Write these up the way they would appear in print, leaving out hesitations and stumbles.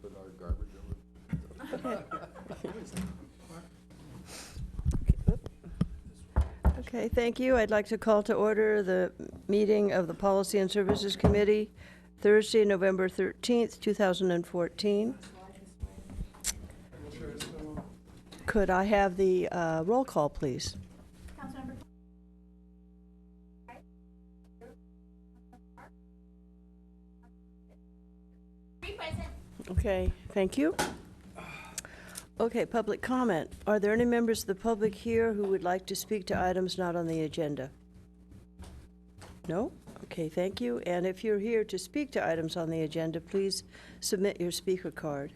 put our garbage over. Okay, thank you. I'd like to call to order the meeting of the Policy and Services Committee, Thursday, November 13th, 2014. Could I have the roll call, please? Councilmember present. Okay, thank you. Okay, public comment. Are there any members of the public here who would like to speak to items not on the agenda? No? Okay, thank you. And if you're here to speak to items on the agenda, please submit your speaker card.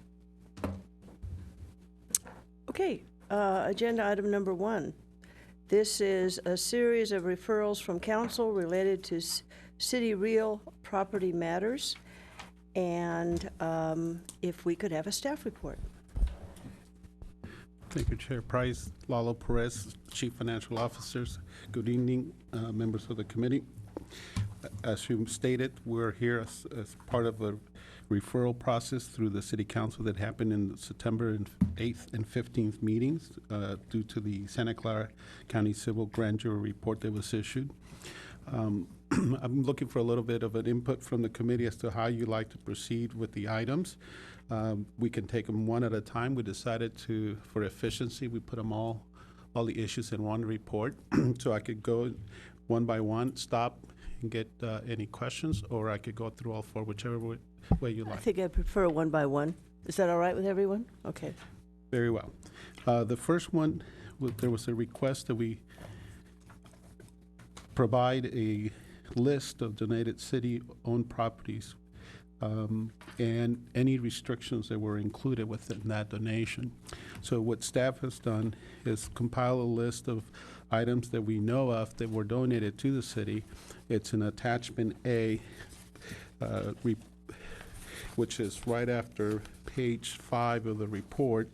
Okay, agenda item number 1. This is a series of referrals from council related to city real property matters. And if we could have a staff report. Thank you, Chair Price. Lalo Perez, Chief Financial Officers. Good evening, members of the committee. As you stated, we're here as part of a referral process through the City Council that happened in September 8th and 15th meetings due to the Santa Clara County Civil Grand Jury report that was issued. I'm looking for a little bit of an input from the committee as to how you like to proceed with the items. We can take them one at a time. We decided to, for efficiency, we put them all the issues in one report. So I could go one by one, stop and get any questions, or I could go through all four, whichever way you like. I think I prefer one by one. Is that all right with everyone? Okay. Very well. The first one, there was a request that we provide a list of donated city-owned properties and any restrictions that were included within that donation. So what staff has done is compile a list of items that we know of that were donated to the city. It's an attachment A, which is right after page 5 of the report,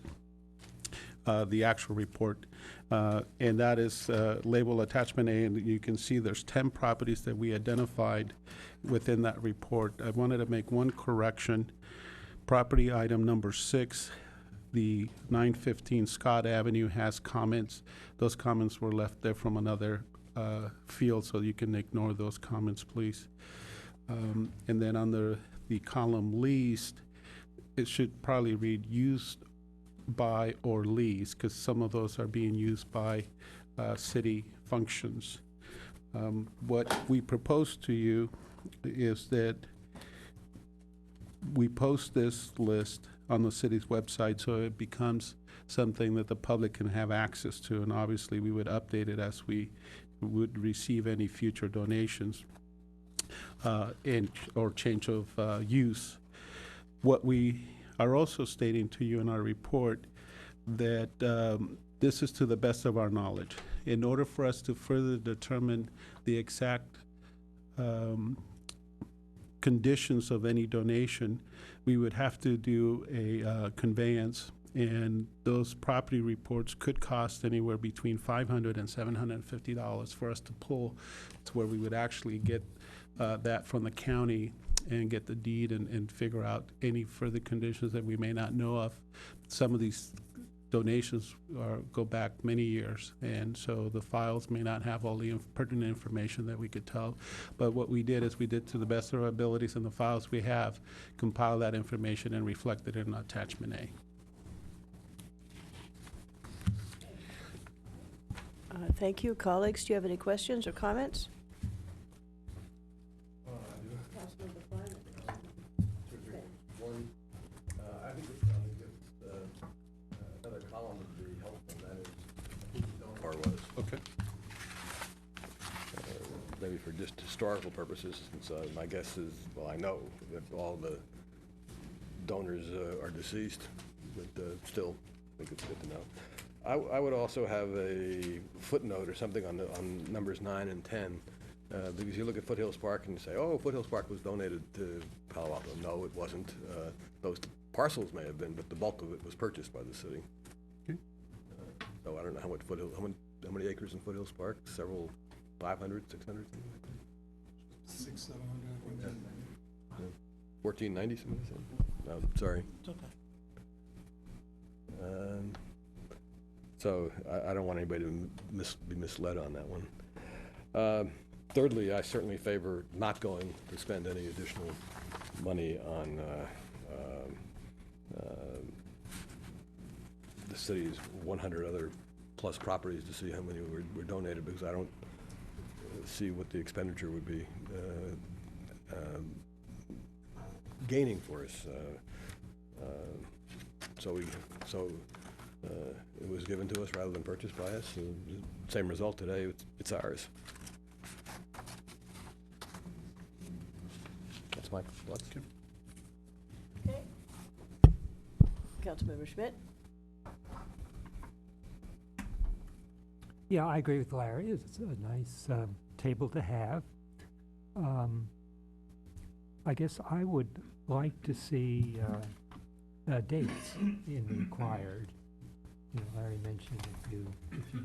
the actual report. And that is labeled attachment A, and you can see there's 10 properties that we identified within that report. I wanted to make one correction. Property item number 6, the 915 Scott Avenue has comments. Those comments were left there from another field, so you can ignore those comments, please. And then on the column leased, it should probably read used by or lease, because some of those are being used by city functions. What we propose to you is that we post this list on the city's website so it becomes something that the public can have access to, and obviously we would update it as we would receive any future donations or change of use. What we are also stating to you in our report that this is to the best of our knowledge. In order for us to further determine the exact conditions of any donation, we would have to do a conveyance, and those property reports could cost anywhere between $500 and $750 for us to pull to where we would actually get that from the county and get the deed and figure out any further conditions that we may not know of. Some of these donations go back many years, and so the files may not have all the pertinent information that we could tell. But what we did is we did, to the best of our abilities in the files we have, compile that information and reflect it in attachment A. Thank you. Colleagues, do you have any questions or comments? One, I think another column would be helpful. That is who the donor was. Okay. Maybe for just historical purposes, since my guess is, well, I know that all the donors are deceased, but still, I think it's good to know. I would also have a footnote or something on numbers 9 and 10, because you look at Foothills Park and you say, oh, Foothills Park was donated to Palo Alto. No, it wasn't. Those parcels may have been, but the bulk of it was purchased by the city. Okay. So I don't know how many acres in Foothills Park? Several, 500, 600, something like that? 600, 700. 1490, somebody said? No, sorry. It's okay. So I don't want anybody to be misled on that one. Thirdly, I certainly favor not going to spend any additional money on the city's 100 other plus properties to see how many were donated, because I don't see what the expenditure would be gaining for us. So it was given to us rather than purchased by us. Same result today, it's ours. That's my thoughts. Okay. Councilmember Schmidt? Yeah, I agree with Larry. It's a nice table to have. I guess I would like to see dates in required. You know, Larry mentioned if you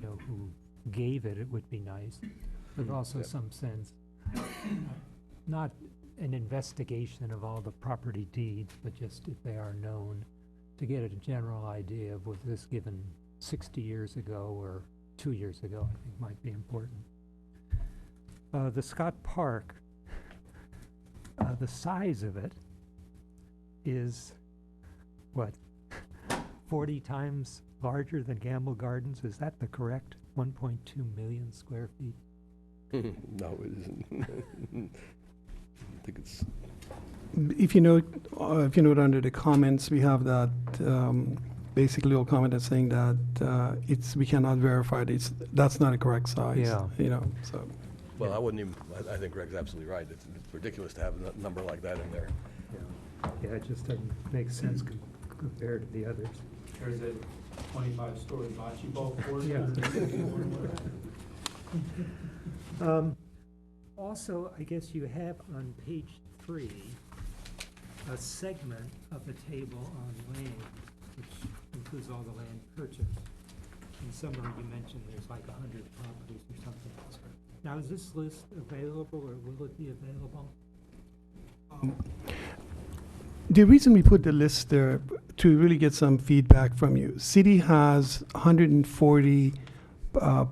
know who gave it, it would be nice, but also some sense, not an investigation of all the property deeds, but just if they are known, to get a general idea of was this given 60 years ago or 2 years ago, I think might be important. The Scott Park, the size of it is, what, 40 times larger than Gamble Gardens? Is that the correct 1.2 million square feet? No, it isn't. I think it's. If you note under the comments, we have that basically little comment that's saying that we cannot verify it. That's not a correct size. Yeah. You know, so. Well, I wouldn't even, I think Greg's absolutely right. It's ridiculous to have a number like that in there. Yeah, it just doesn't make sense compared to the others. There's a 25-story bocce ball court. Yeah. Also, I guess you have on page 3 a segment of the table on land, which includes all the land purchased. And somewhere you mentioned there's like 100 properties or something else. Now, is this list available, or will it be available? The reason we put the list there to really get some feedback from you. City has 140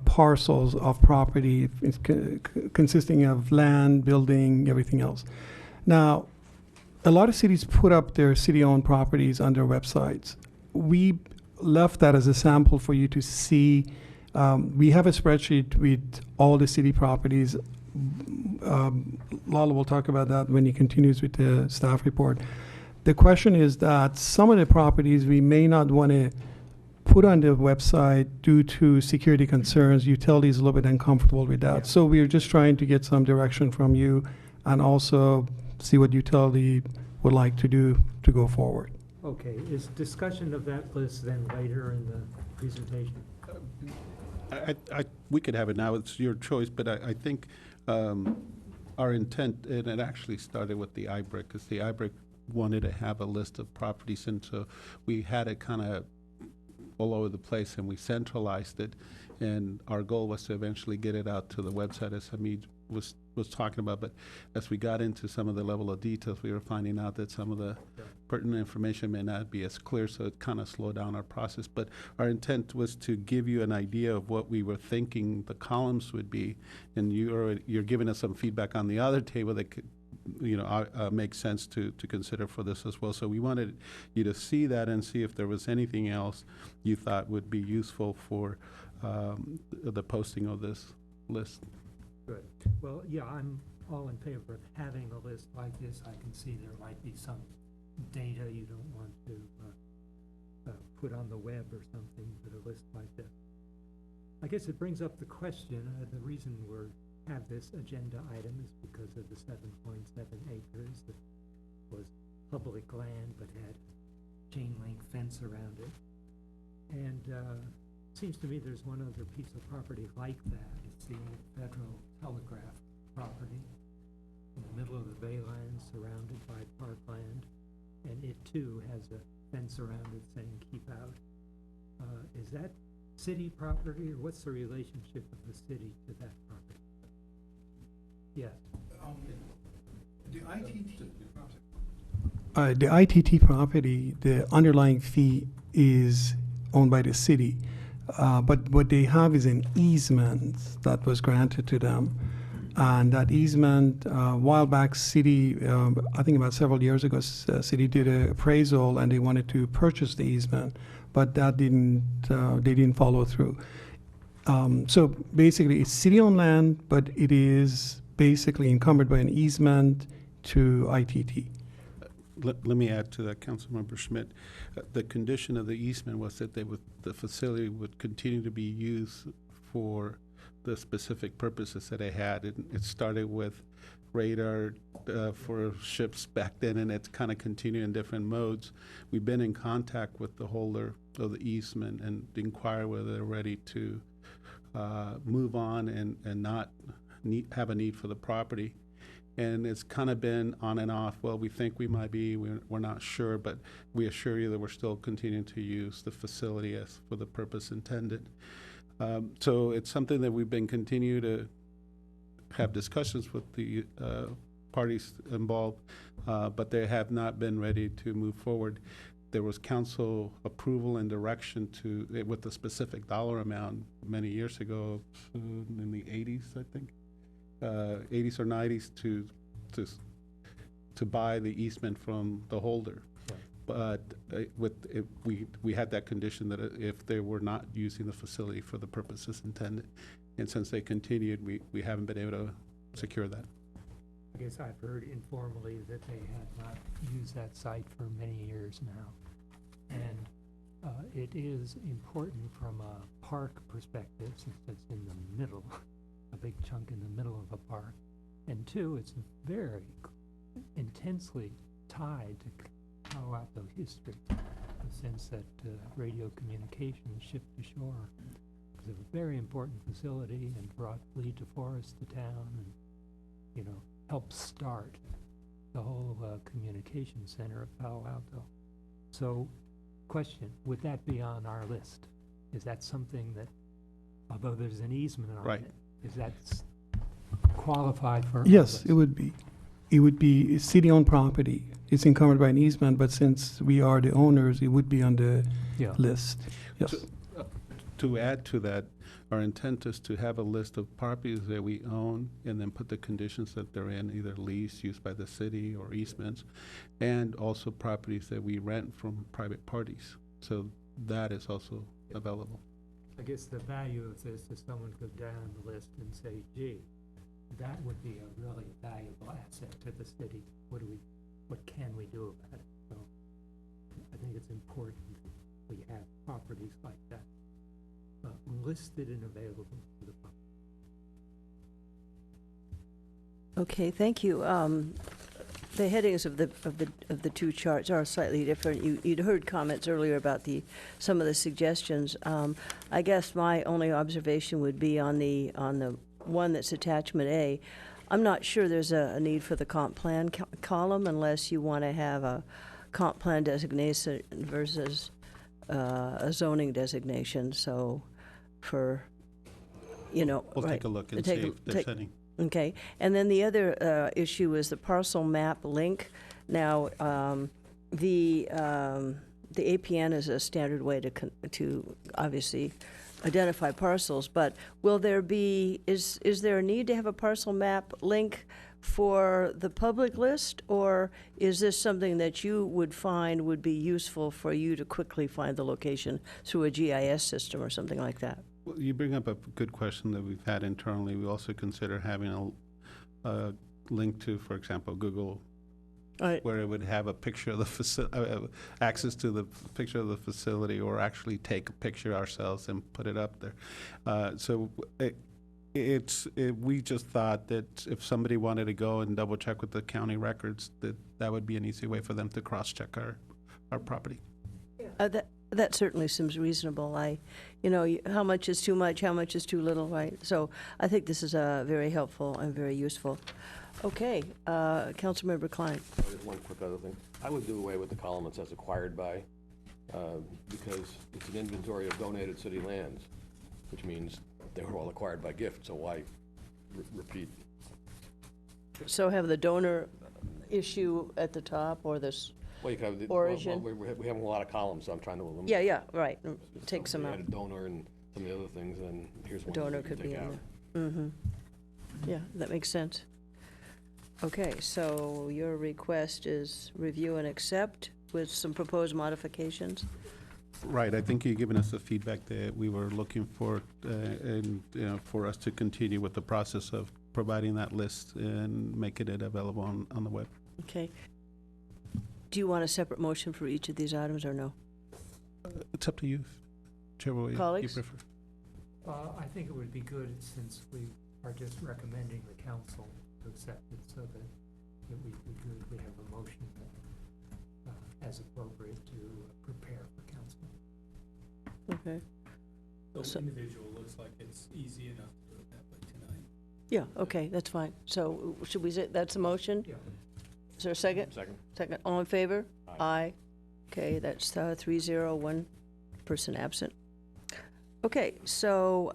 parcels of property consisting of land, building, everything else. Now, a lot of cities put up their city-owned properties on their websites. We left that as a sample for you to see. We have a spreadsheet with all the city properties. Lala will talk about that when he continues with the staff report. The question is that some of the properties we may not want to put on the website due to security concerns. Utility is a little bit uncomfortable with that. Yeah. So we're just trying to get some direction from you and also see what utility would like to do to go forward. Okay, is discussion of that list then later in the presentation? We could have it now, it's your choice, but I think our intent, and it actually started with the IBRIC, because the IBRIC wanted to have a list of properties, and so we had it kind of all over the place, and we centralized it, and our goal was to eventually get it out to the website, as Hamid was talking about, but as we got into some of the level of details, we were finding out that some of the pertinent information may not be as clear, so it kind of slowed down our process. But our intent was to give you an idea of what we were thinking the columns would be, and you're giving us some feedback on the other table that could, makes sense to consider for this as well. So we wanted you to see that and see if there was anything else you thought would be useful for the posting of this list. Good. Well, yeah, I'm all in favor of having a list like this. I can see there might be some data you don't want to put on the web or something, but a list like this. I guess it brings up the question, the reason we have this agenda item is because of the 7.7 acres that was public land but had chain link fence around it. And seems to me there's one other piece of property like that. It's the old Federal Telegraph property in the middle of the Baylands, surrounded by parkland, and it too has a fence around it saying "keep out." Is that city property, or what's the relationship of the city to that property? Yes. The ITT. The ITT property, the underlying fee is owned by the city. But what they have is an easement that was granted to them. And that easement, a while back, city, I think about several years ago, city did an appraisal and they wanted to purchase the easement, but that they didn't follow through. So basically, it's city-owned land, but it is basically encumbered by an easement to ITT. Let me add to that, Councilmember Schmidt. The condition of the easement was that the facility would continue to be used for the specific purposes that it had. It started with radar for ships back then, and it's kind of continued in different modes. We've been in contact with the holder of the easement and inquire whether they're ready to move on and not have a need for the property. And it's kind of been on and off. Well, we think we might be, we're not sure, but we assure you that we're still continuing to use the facility as for the purpose intended. So it's something that we've been continue to have discussions with the parties involved, but they have not been ready to move forward. There was council approval and direction to, with a specific dollar amount many years ago, in the 80s, I think. 80s or 90s to buy the easement from the holder. But we had that condition that if they were not using the facility for the purposes intended, and since they continued, we haven't been able to secure that. I guess I've heard informally that they had not used that site for many years now. And it is important from a park perspective, since it's in the middle, a big chunk in the middle of a park. And two, it's very intensely tied to Palo Alto history, in the sense that radio communications shipped to shore. It's a very important facility and brought Lead to Forest to town and, you know, helped start the whole communication center of Palo Alto. So, question, would that be on our list? Is that something that, although there's an easement on Right. it, is that qualified for our Yes, list? it would be. It would be city-owned property. It's encumbered by an easement, but since we are the owners, it would be on the Yeah. list. Yes. To add to that, our intent is to have a list of properties that we own and then put the conditions that they're in, either lease, used by the city, or easements, and also properties that we rent from private parties. So that is also available. I guess the value of this is someone could go down the list and say, gee, that would be a really valuable asset to the city. What can we do about it? So I think it's important that we have properties like that listed and available to the public. Okay, thank you. The headings of the two charts are slightly different. You'd heard comments earlier about some of the suggestions. I guess my only observation would be on the one that's attachment A. I'm not sure there's a need for the comp plan column unless you want to have a comp plan designation versus a zoning designation. So for, We'll right. take a look and see if there's any. Okay, and then the other issue is the parcel map link. Now, the APN is a standard way to obviously identify parcels, but will there be, is there a need to have a parcel map link for the public list, or is this something that you would find would be useful for you to quickly find the location through a GIS system or something like that? Well, you bring up a good question that we've had internally. We also consider having a link to, for example, Google, where it would have a picture of the access to the picture of the facility, or actually take a picture ourselves and put it up there. So we just thought that if somebody wanted to go and double check with the county records, that would be an easy way for them to cross-check our property. That certainly seems reasonable. How much is too much, how much is too little, right? So I think this is very helpful and very useful. Okay, Councilmember Klein. Just one quick other thing. I would do away with the column that says acquired by, because it's an inventory of donated city lands, which means they were all acquired by gift, so why repeat? So have the donor issue at the top, or this Well, you kind of, origin. we have a lot of columns, so I'm trying to eliminate. Yeah, right, take some We out. added donor and some of the other things, and here's one that Donor we can could be take in out. there. Mm-hmm. Yeah, that makes sense. Okay, so your request is review and accept with some proposed modifications? Right, I think you've given us the feedback that we were looking for, and, you know, for us to continue with the process of providing that list and making it available on the web. Okay. Do you want a separate motion for each of these items, or no? It's up to you, whichever way you Colleagues? prefer. I think it would be good, since we are just recommending the council to accept it, so that it would be good if we have a motion as appropriate to prepare for council. Okay. So- individual looks like it's easy enough to do it that way tonight. Yeah, okay, that's fine. So should we say, that's a motion? Yeah. Is there a second? Second. Second, all in favor? Aye. Okay, that's 3-0, one person absent. Okay, so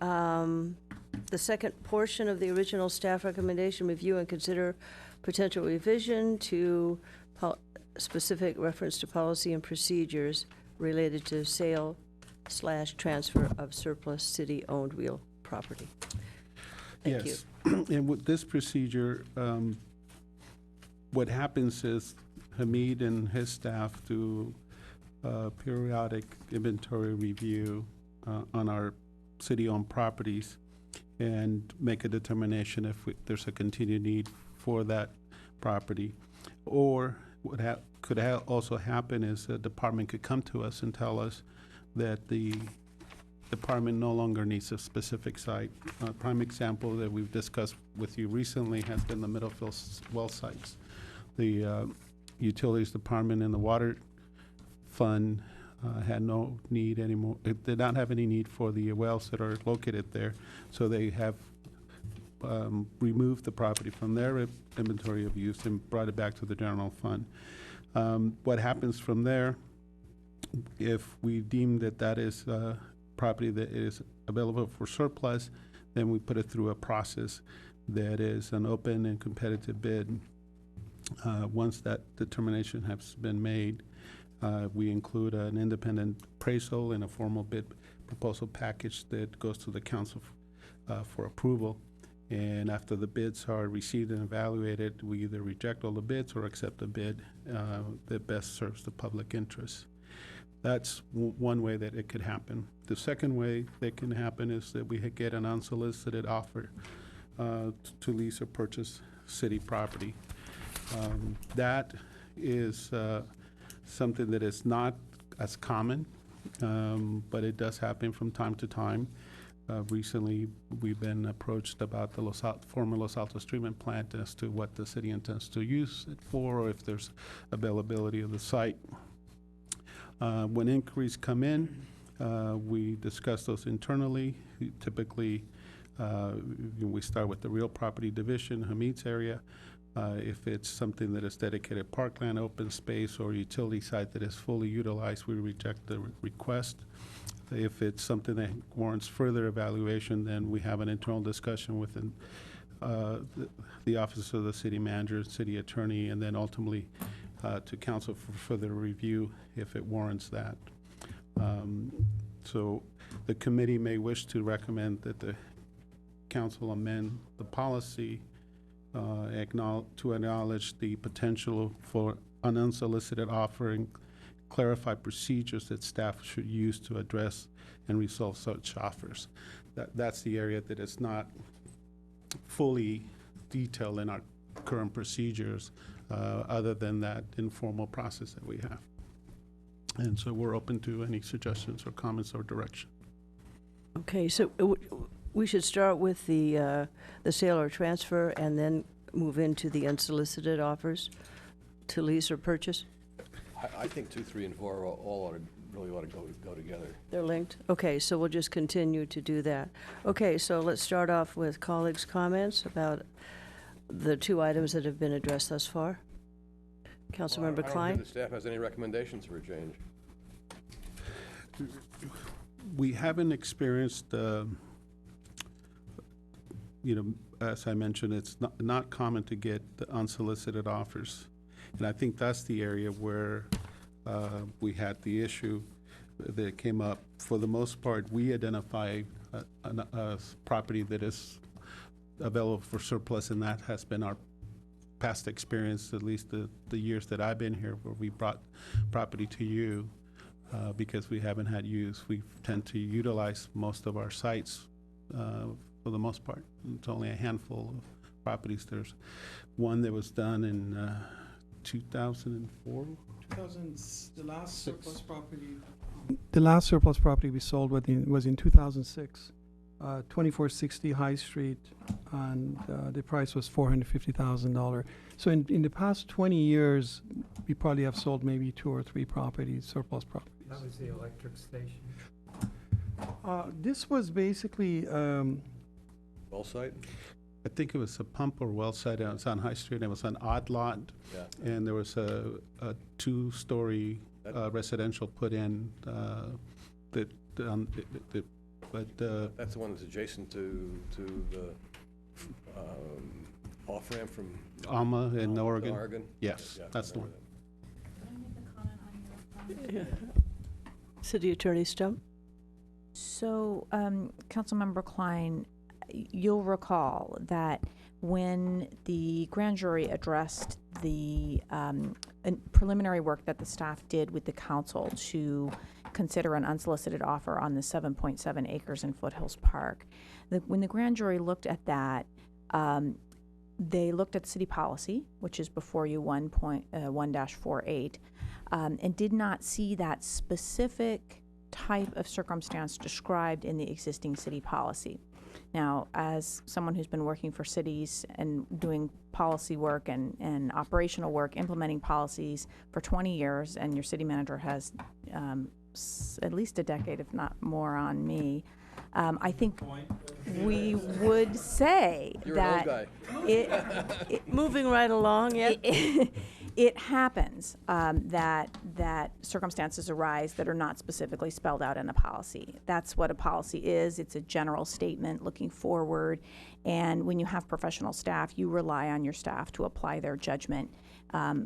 the second portion of the original staff recommendation, review and consider potential revision to specific reference to policy and procedures related to sale/transfer of surplus city-owned real property. Thank you. Yes, and with this procedure, what happens is Hamid and his staff do periodic inventory review on our city-owned properties and make a determination if there's a continued need for that property. Or what could also happen is the department could come to us and tell us that the department no longer needs a specific site. A prime example that we've discussed with you recently has been the Middlefield well sites. The utilities department and the water fund had no need anymore. It did not have any need for the wells that are located there, so they have removed the property from their inventory of use and brought it back to the general fund. What happens from there, if we deem that that is property that is available for surplus, then we put it through a process that is an open and competitive bid. Once that determination has been made, we include an independent appraisal and a formal bid proposal package that goes to the council for approval. And after the bids are received and evaluated, we either reject all the bids or accept a bid that best serves the public interest. That's one way that it could happen. The second way that can happen is that we get an unsolicited offer to lease or purchase city property. That is something that is not as common, but it does happen from time to time. Recently, we've been approached about the former Los Altos treatment plant as to what the city intends to use it for, or if there's availability of the site. When inquiries come in, we discuss those internally. Typically, we start with the real property division, Hamid's area. If it's something that is dedicated parkland, open space, or utility site that is fully utilized, we reject the request. If it's something that warrants further evaluation, then we have an internal discussion within the office of the city manager, city attorney, and then ultimately to council for further review if it warrants that. So the committee may wish to recommend that the council amend the policy to acknowledge the potential for an unsolicited offering, clarify procedures that staff should use to address and resolve such offers. That's the area that is not fully detailed in our current procedures, other than that informal process that we have. And so we're open to any suggestions or comments or direction. Okay, so we should start with the sale or transfer and then move into the unsolicited offers to lease or purchase? I think 2, 3, and 4 really ought to go together. They're linked? Okay, so we'll just continue to do that. Okay, so let's start off with colleagues' comments about the two items that have been addressed thus far. Councilmember I don't Klein? think the staff has any recommendations for a change. We haven't experienced, as I mentioned, it's not common to get the unsolicited offers. And I think that's the area where we had the issue that came up. For the most part, we identify a property that is available for surplus, and that has been our past experience, at least the years that I've been here, where we brought property to you because we haven't had use. We tend to utilize most of our sites for the most part. It's only a handful of properties. There's one that was done in 2004. The last surplus property we sold was in 2006, 2460 High Street, and the price was $450,000. So in the past 20 years, we probably have sold maybe 2 or 3 properties, surplus properties. That was the electric station. This was basically, Well site? I think it was a pump or well site. It was on High Street. It was an odd lot, Yeah. and there was a 2-story residential put in but That's the one that's adjacent to the off-ramp from Alma in Oregon. Oregon? Yes, Yeah, that's the one. City Attorney Stump? So, Councilmember Klein, you'll recall that when the grand jury addressed the preliminary work that the staff did with the council to consider an unsolicited offer on the 7.7 acres in Foothills Park, when the grand jury looked at that, they looked at city policy, which is before you 1.1-48, and did not see that specific type of circumstance described in the existing city policy. Now, as someone who's been working for cities and doing policy work and operational work, implementing policies for 20 years, and your city manager has at least a decade, if not more, on me, I think we would say You're an old that guy. Moving right along, yeah. It happens that circumstances arise that are not specifically spelled out in a policy. That's what a policy is. It's a general statement looking forward. And when you have professional staff, you rely on your staff to apply their judgment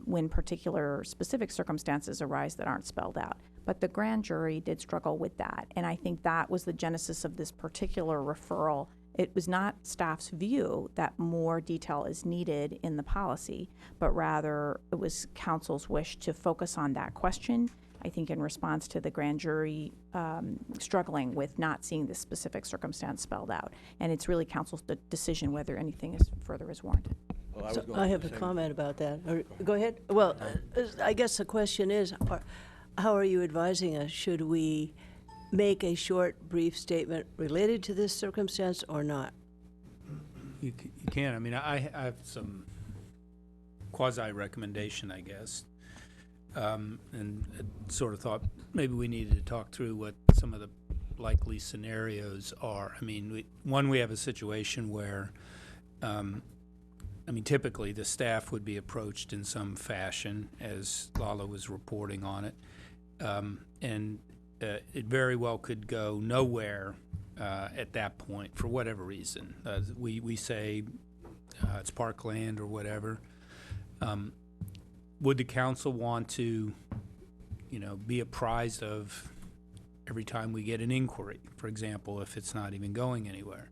when particular specific circumstances arise that aren't spelled out. But the grand jury did struggle with that. And I think that was the genesis of this particular referral. It was not staff's view that more detail is needed in the policy, but rather it was council's wish to focus on that question, I think in response to the grand jury struggling with not seeing this specific circumstance spelled out. And it's really council's decision whether anything further is warranted. Well, So was going I to have a the same- comment about that. Go ahead. Well, I guess the question is, how are you advising us? Should we make a short, brief statement related to this circumstance or not? You can. I mean, I have some quasi-recommendation, I guess. And I sort of thought maybe we needed to talk through what some of the likely scenarios are. I mean, we have a situation where, I mean, typically the staff would be approached in some fashion, as Lala was reporting on it. And it very well could go nowhere at that point for whatever reason. We say it's parkland or whatever. Would the council want to, be apprised of every time we get an inquiry, for example, if it's not even going anywhere?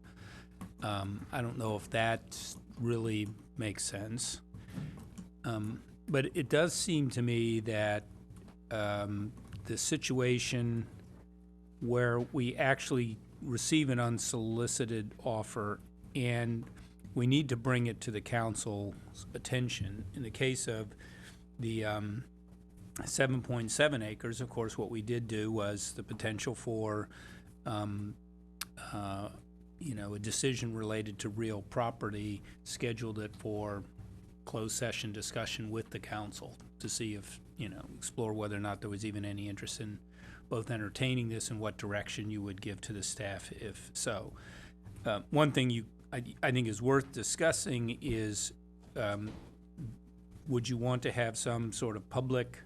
I don't know if that really makes sense. But it does seem to me that the situation where we actually receive an unsolicited offer and we need to bring it to the council's attention. In the case of the 7.7 acres, of course, what we did do was the potential for a decision related to real property, scheduled it for closed session discussion with the council to see if, explore whether or not there was even any interest in both entertaining this and what direction you would give to the staff if so. One thing I think is worth discussing is would you want to have some sort of public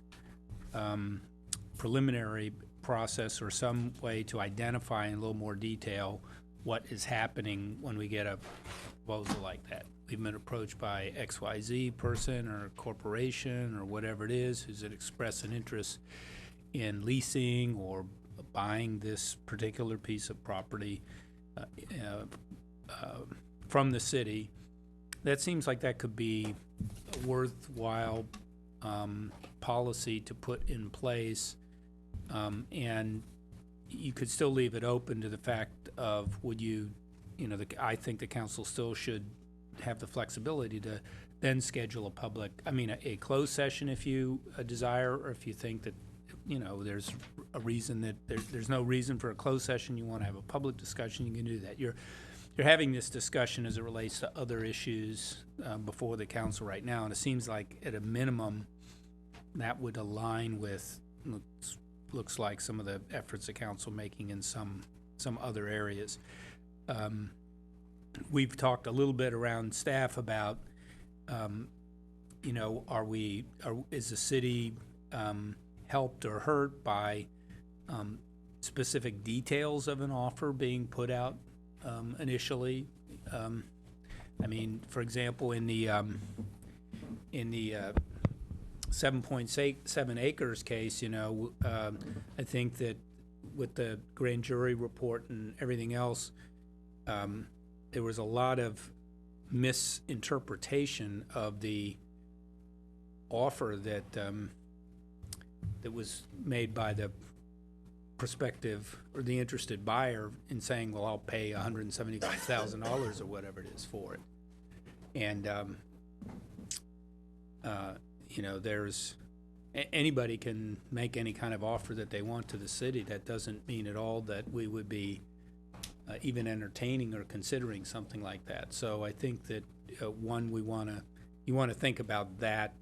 preliminary process or some way to identify in a little more detail what is happening when we get a proposal like that? we've been approached by XYZ person or corporation or whatever it is who's expressed an interest in leasing or buying this particular piece of property from the city. That seems like that could be a worthwhile policy to put in place, and you could still leave it open to the fact of would you, I think the council still should have the flexibility to then schedule a closed session if you desire, or if you think that, there's a reason that there's no reason for a closed session, you want to have a public discussion, you can do that. You're having this discussion as it relates to other issues before the council right now, and it seems like at a minimum that would align with looks like some of the efforts the council making in some other areas. We've talked a little bit around staff about, is the city helped or hurt by specific details of an offer being put out initially? For example, in the 7.7 acres case, I think that with the grand jury report and everything else, there was a lot of misinterpretation of the offer that was made by the prospective or the interested buyer in saying, well, I'll pay $175,000 or whatever it is for it. And, there's anybody can make any kind of offer that they want to the city. That doesn't mean at all that we would be even entertaining or considering something like that. So I think that one, you want to think about that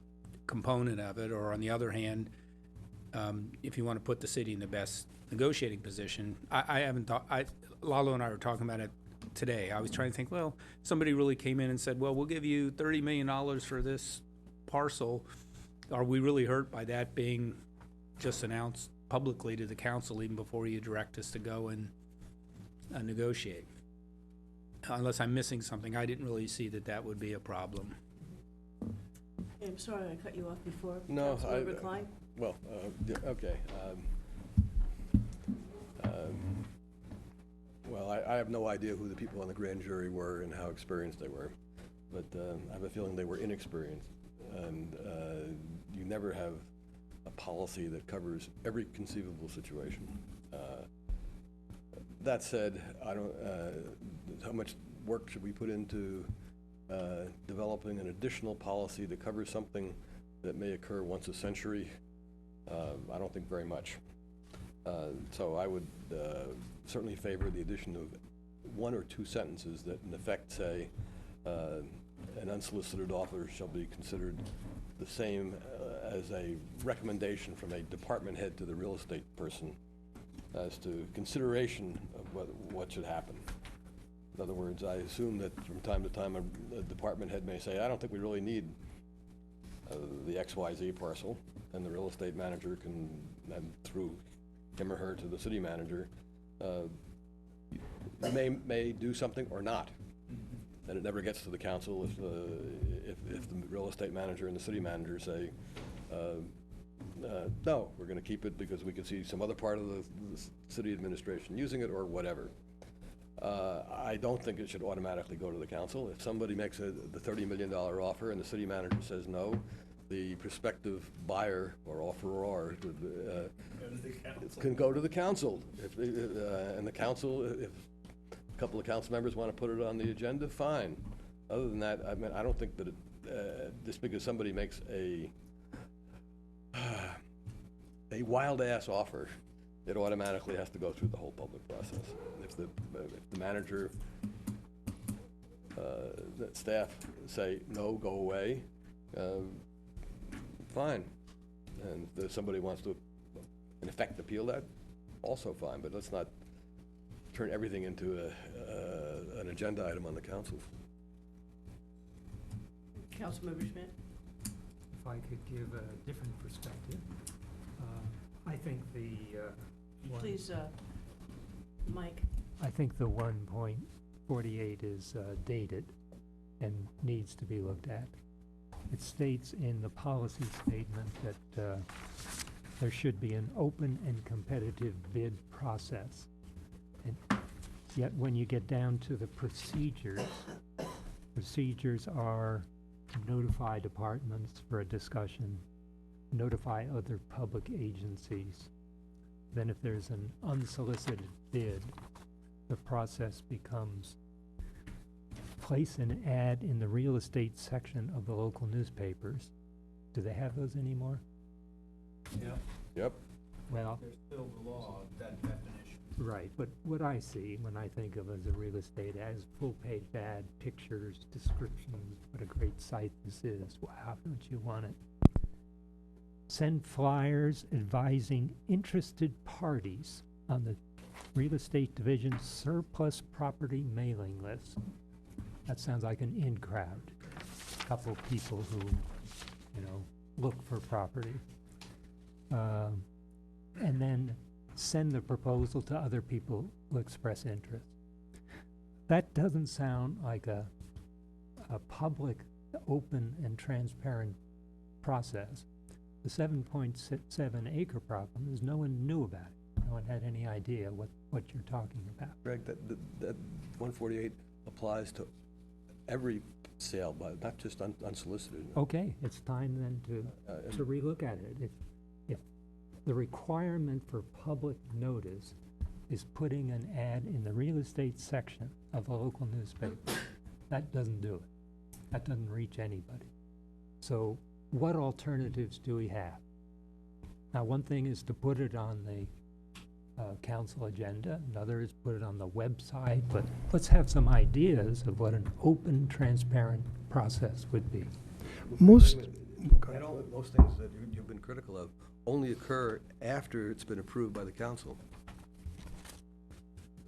component of it, or on the other hand, if you want to put the city in the best negotiating position. Lalo and I were talking about it today. I was trying to think, well, somebody really came in and said, well, we'll give you $30 million for this parcel. Are we really hurt by that being just announced publicly to the council even before you direct us to go and negotiate? Unless I'm missing something, I didn't really see that would be a problem. I'm sorry I cut you off before. No, Councilmember Klein? Well, okay. Well, I have no idea who the people on the grand jury were and how experienced they were, but I have a feeling they were inexperienced. And you never have a policy that covers every conceivable situation. That said, how much work should we put into developing an additional policy that covers something that may occur once a century? I don't think very much. So I would certainly favor the addition of one or two sentences that in effect say an unsolicited offer shall be considered the same as a recommendation from a department head to the real estate person as to consideration of what should happen. In other words, I assume that from time to time a department head may say, I don't think we really need the XYZ parcel, and the real estate manager can, and through him or her to the city manager, may do something or not. And it never gets to the council if the real estate manager and the city manager say, no, we're going to keep it because we can see some other part of the city administration using it or whatever. I don't think it should automatically go to the council. If somebody makes the $30 million offer and the city manager says no, the prospective buyer or offeror can go to the council. And the council, if a couple of council members want to put it on the agenda, fine. Other than that, I don't think that just because somebody makes a wild-ass offer, it automatically has to go through the whole public process. If the manager, the staff say, no, go away, fine. And if somebody wants to, in effect, appeal that, also fine. But let's not turn everything into an agenda item on the council. Councilmember Schmidt? If I could give a different perspective, I think Please, Mike. I think the 1.48 is dated. and needs to be looked at. It states in the policy statement that there should be an open and competitive bid process. And yet when you get down to the procedures are notify departments for a discussion, notify other public agencies. Then if there's an unsolicited bid, the process becomes place an ad in the real estate section of the local newspapers. Do they have those anymore? Yep. Well, There's still the law, that definition. right, but what I see when I think of as a real estate ad is full-page ad, pictures, descriptions, what a great site this is. Wow, don't you want it? Send flyers advising interested parties on the real estate division surplus property mailing list. That sounds like an in crowd. Couple people who, look for property. And then send the proposal to other people who express interest. That doesn't sound like a public, open, and transparent process. The 7.7 acre problem is no one knew about it. No one had any idea what you're talking about. Greg, that 148 applies to every sale, but not just unsolicited. Okay, it's time then to relook at it. If the requirement for public notice is putting an ad in the real estate section of a local newspaper, that doesn't do it. That doesn't reach anybody. So what alternatives do we have? Now, one thing is to put it on the council agenda, another is put it on the website, but let's have some ideas of what an open, transparent process would be. Most, Most things that you've been critical of only occur after it's been approved by the council.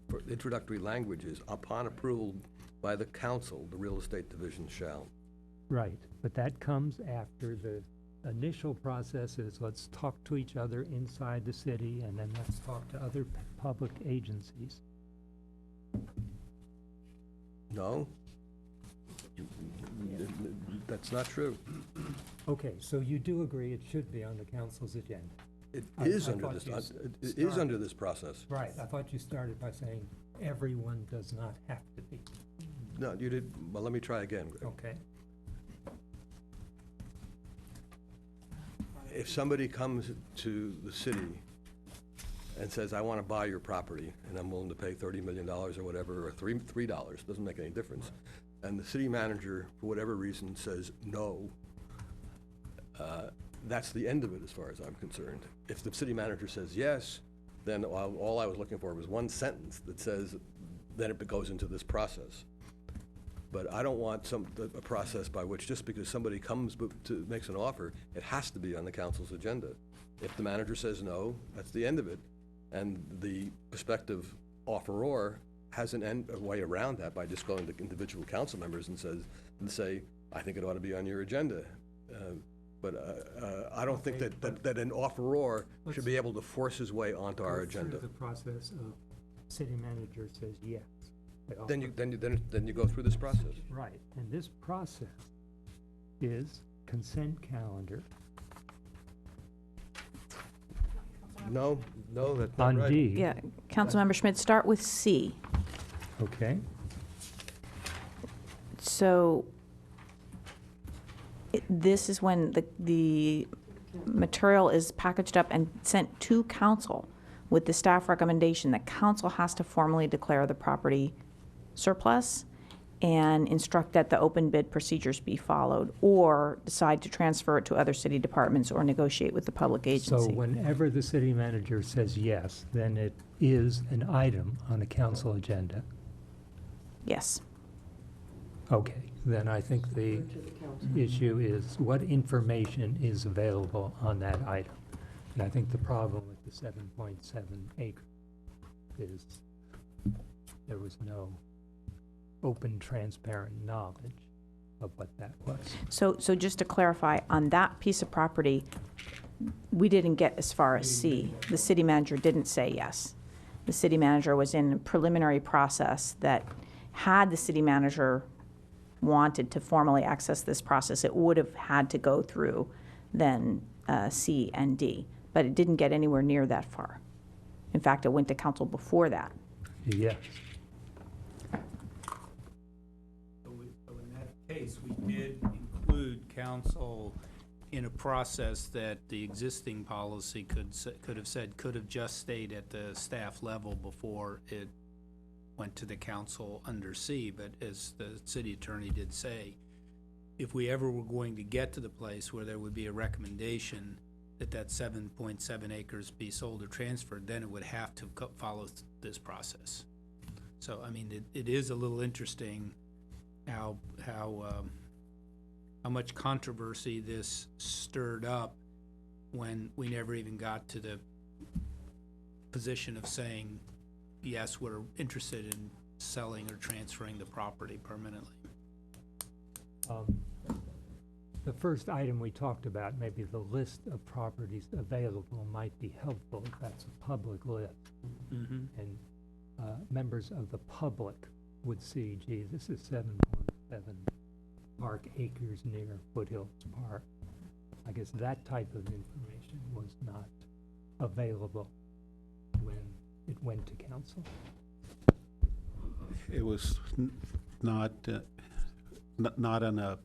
For introductory language is, upon approval by the council, the real estate division shall. Right, but that comes after the initial process is let's talk to each other inside the city, and then let's talk to other public agencies. No? That's not true. Okay, so you do agree it should be on the council's agenda? It I is thought you it is under this process. Right, I thought you started by saying everyone does not have to be. No, you did, well, let me try again, Greg. Okay, If somebody comes to the city and says, I want to buy your property, and I'm willing to pay $30 million or whatever, or $3, doesn't make any difference, and the city manager, for whatever reason, says no, that's the end of it as far as I'm concerned. If the city manager says yes, then all I was looking for was one sentence that says, then it goes into this process. But I don't want a process by which, just because somebody makes an offer, it has to be on the council's agenda. If the manager says no, that's the end of it. And the prospective offeror has a way around that by just going to individual council members and say, I think it ought to be on your agenda. But I don't think that an offeror should be able to force his way onto our agenda. Go through the process of city manager says yes. Then you go through this process. Right, and this process is consent calendar No, that's not on right. D. Yeah, Councilmember Schmidt, start with C. Okay, So this is when the material is packaged up and sent to council with the staff recommendation that council has to formally declare the property surplus and instruct that the open bid procedures be followed, or decide to transfer it to other city departments or negotiate with the public so agency. whenever the city manager says yes, then it is an item on the council agenda. Yes. Okay, then I think the issue is what information is available on that item. And I think the problem with the 7.7 acre is there was no open, transparent knowledge of what that was. So just to clarify, on that piece of property, we didn't get as far as C. The city manager didn't say yes. The city manager was in a preliminary process that had the city manager wanted to formally access this process, it would have had to go through then C and D, but it didn't get anywhere near that far. In fact, it went to council before that. Yes. So in that case, we did include council in a process that the existing policy could have just stayed at the staff level before it went to the council under C. But as the city attorney did say, if we ever were going to get to the place where there would be a recommendation that 7.7 acres be sold or transferred, then it would have to follow this process. So, I mean, it is a little interesting how much controversy this stirred up when we never even got to the position of saying, yes, we're interested in selling or transferring the property permanently. The first item we talked about, maybe the list of properties available, might be helpful if that's a public list. Mm-hmm. And members of the public would see, gee, this is 7.7 park acres near Foothills Park. I guess that type of information was not available when it went to council. It was not on a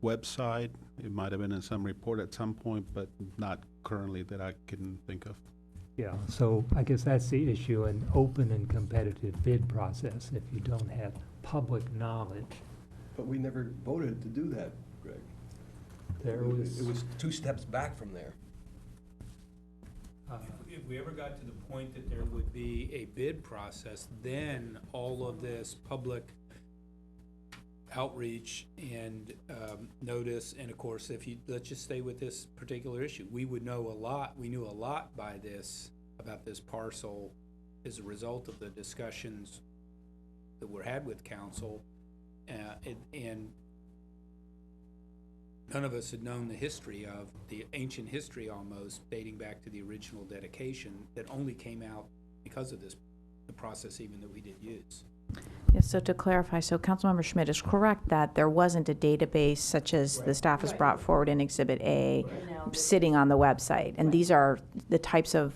website. It might have been in some report at some point, but not currently that I can think of. Yeah, so I guess that's the issue, an open and competitive bid process. If you don't have public knowledge, But we never voted to do that, Greg. there was. It was 2 steps back from there. If we ever got to the point that there would be a bid process, then all of this public outreach and notice, and of course, let's just stay with this particular issue, we knew a lot about this parcel as a result of the discussions that were had with council, and none of us had known the history of the ancient history almost dating back to the original dedication that only came out because of the process even that we did use. Yes, so to clarify, so Councilmember Schmidt is correct that there wasn't a database such as the staff has brought forward in Exhibit A sitting on the website. And these are the types of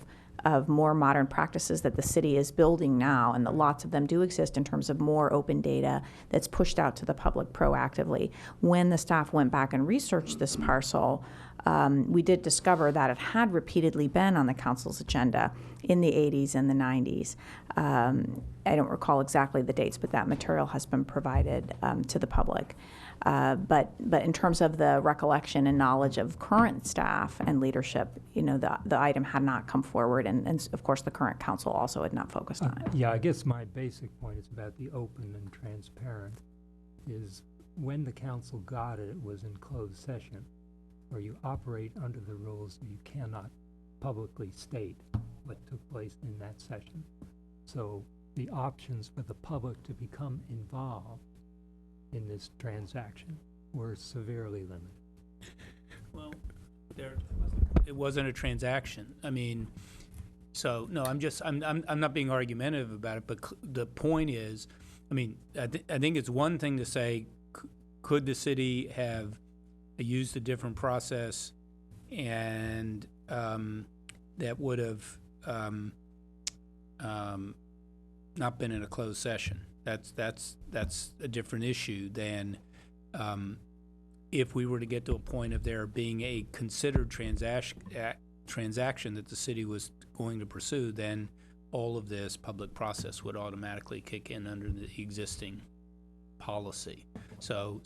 more modern practices that the city is building now, and lots of them do exist in terms of more open data that's pushed out to the public proactively. When the staff went back and researched this parcel, we did discover that it had repeatedly been on the council's agenda in the 80s and the 90s. I don't recall exactly the dates, but that material has been provided to the public. But in terms of the recollection and knowledge of current staff and leadership, the item had not come forward, and of course the current council also had not focused on it. Yeah, I guess my basic point is about the open and transparent, is when the council got it, it was in closed session, where you operate under the rules, you cannot publicly state what took place in that session. So the options for the public to become involved in this transaction were severely limited. Well, it wasn't a transaction. I mean, so no, I'm not being argumentative about it, but the point is, I mean, I think it's one thing to say, could the city have used a different process, and that would have not been in a closed session. That's a different issue than if we were to get to a point of there being a considered transaction that the city was going to pursue, then all of this public process would automatically kick in under the existing policy. So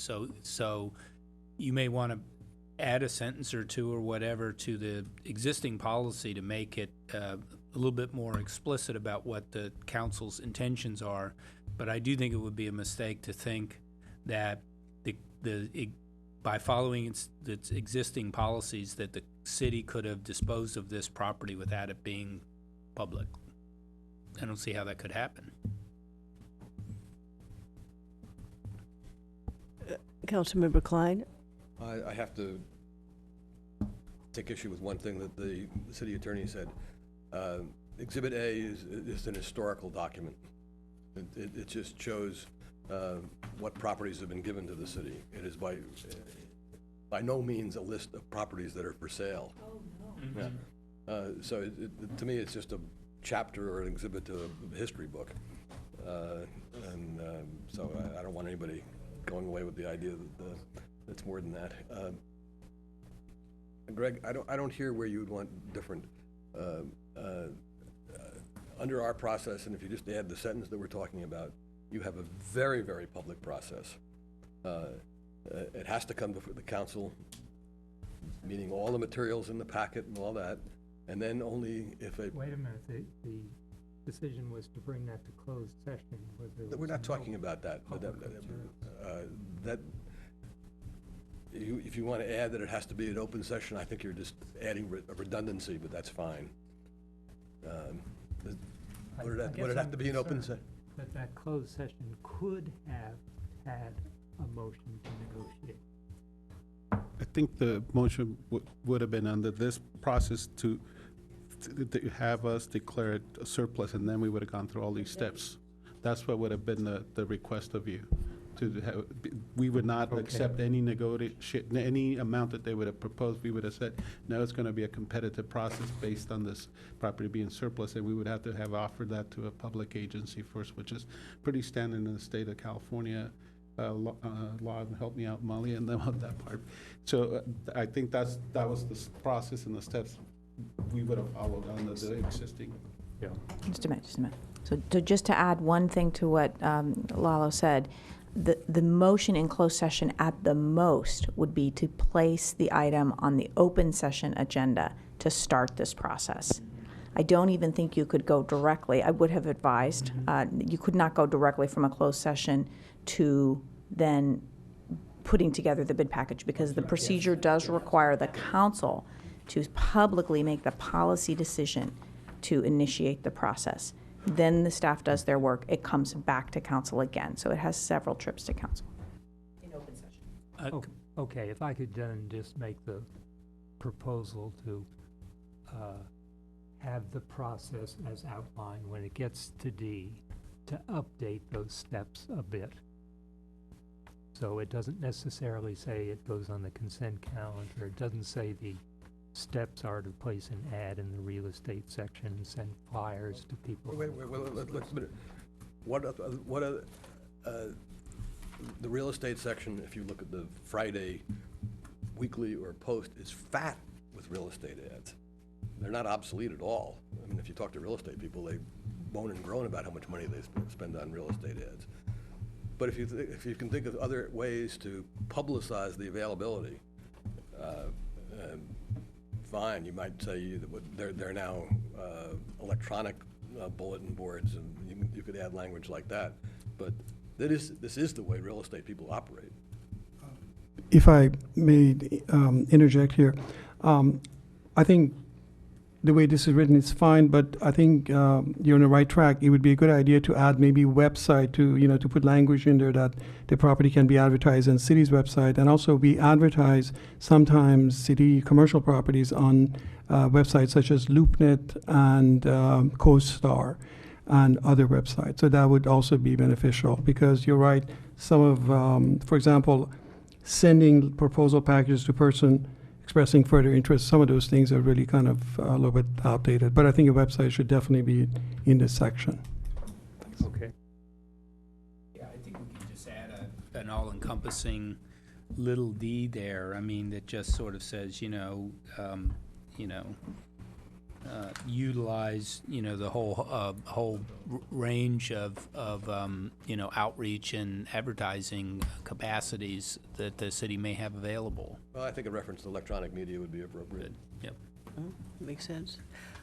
you may want to add a sentence or two or whatever to the existing policy to make it a little bit more explicit about what the council's intentions are. But I do think it would be a mistake to think that by following its existing policies that the city could have disposed of this property without it being public. I don't see how that could happen. Councilmember Klein? I have to take issue with one thing that the city attorney said. Exhibit A is an historical document. It just shows what properties have been given to the city. It is by no means a list of properties that are for sale. Oh, no. Yeah. So to me, it's just a chapter or an exhibit to a history book. So I don't want anybody going away with the idea that it's more than that. Greg, I don't hear where you would want different, under our process, and if you just add the sentence that we're talking about, you have a very, very public process. It has to come before the council, meaning all the materials in the packet and all that, and then only if it. Wait a minute, the decision was to bring that to closed session. We're not talking about that. But if you want to add that it has to be an open session, I think you're just adding a redundancy, but that's fine. Would it have to be an open session? That closed session could have had a motion to negotiate. I think the motion would have been under this process to have us declare it a surplus, and then we would have gone through all these steps. That's what would have been the request of you. We would not accept any negotiation, any amount that they would have proposed. We would have said, no, it's going to be a competitive process based on this property being surplus, and we would have to have offered that to a public agency first, which is pretty standard in the state of California. Law, help me out, Molly, and them on that part. So I think that was the process and the steps we would have followed under the existing. Yeah. Just a minute. So just to add one thing to what Lalo said, the motion in closed session at the most would be to place the item on the open session agenda to start this process. I don't even think you could go directly. I would have advised you could not go directly from a closed session to then putting together the bid package, because the procedure does require the council to publicly make the policy decision to initiate the process. Then the staff does their work. It comes back to council again. So it has several trips to council in open session. Okay, if I could then just make the proposal to have the process as outlined when it gets to D, to update those steps a bit. So it doesn't necessarily say it goes on the consent calendar. It doesn't say the steps are to place an ad in the real estate section and send flyers to people. Wait, let's a minute. What are the real estate section, if you look at the Friday weekly or post, is fat with real estate ads. They're not obsolete at all. I mean, if you talk to real estate people, they moan and groan about how much money they spend on real estate ads. But if you can think of other ways to publicize the availability, fine. You might say that they're now electronic bulletin boards, and you could add language like that. But this is the way real estate people operate. If I may interject here, I think the way this is written is fine, but I think you're on the right track. It would be a good idea to add maybe website to put language in there that the property can be advertised on city's website, and also we advertise sometimes city commercial properties on websites such as LoopNet and CoStar and other websites. So that would also be beneficial, because you're right. Some of, for example, sending proposal packages to person expressing further interest, some of those things are really kind of a little bit outdated. But I think a website should definitely be in this section. Thanks. Okay. Yeah, I think we can just add an all-encompassing little D there. I mean, that just sort of says, utilize, the whole range of outreach and advertising capacities that the city may have available. Well, I think a reference to electronic media would be appropriate. Yep. Makes sense.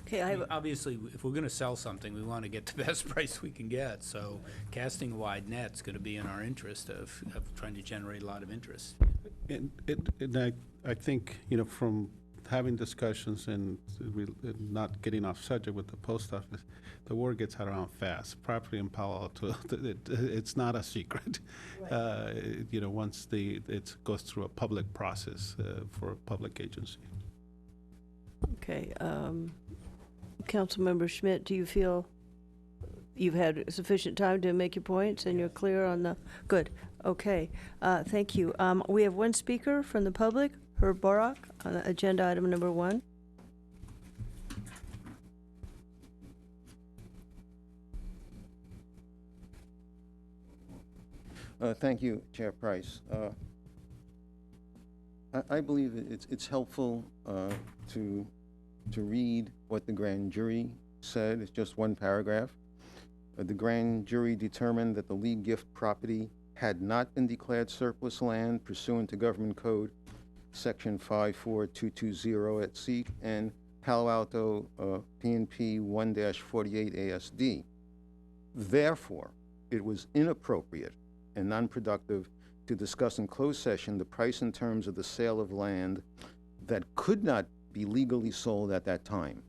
Okay, I mean, obviously, if we're going to sell something, we want to get the best price we can get. So casting a wide net's going to be in our interest of trying to generate a lot of interest. And I think, from having discussions and not getting off subject with the post office, the word gets around fast. Property in Palo Alto, it's not a secret. Right. Once it goes through a public process for a public agency. Okay, Councilmember Schmidt, do you feel you've had sufficient time to make your points and you're clear on the, good, okay. Thank you. We have one speaker from the public, Herb Borak, on agenda item number 1. Thank you, Chair Price. I believe it's helpful to read what the grand jury said. It's just one paragraph. The grand jury determined that the league gift property had not been declared surplus land pursuant to Government Code Section 54220 at SEEK and Palo Alto P&P 1-48 ASD. Therefore, it was inappropriate and non-productive to discuss in closed session the price and terms of the sale of land that could not be legally sold at that time.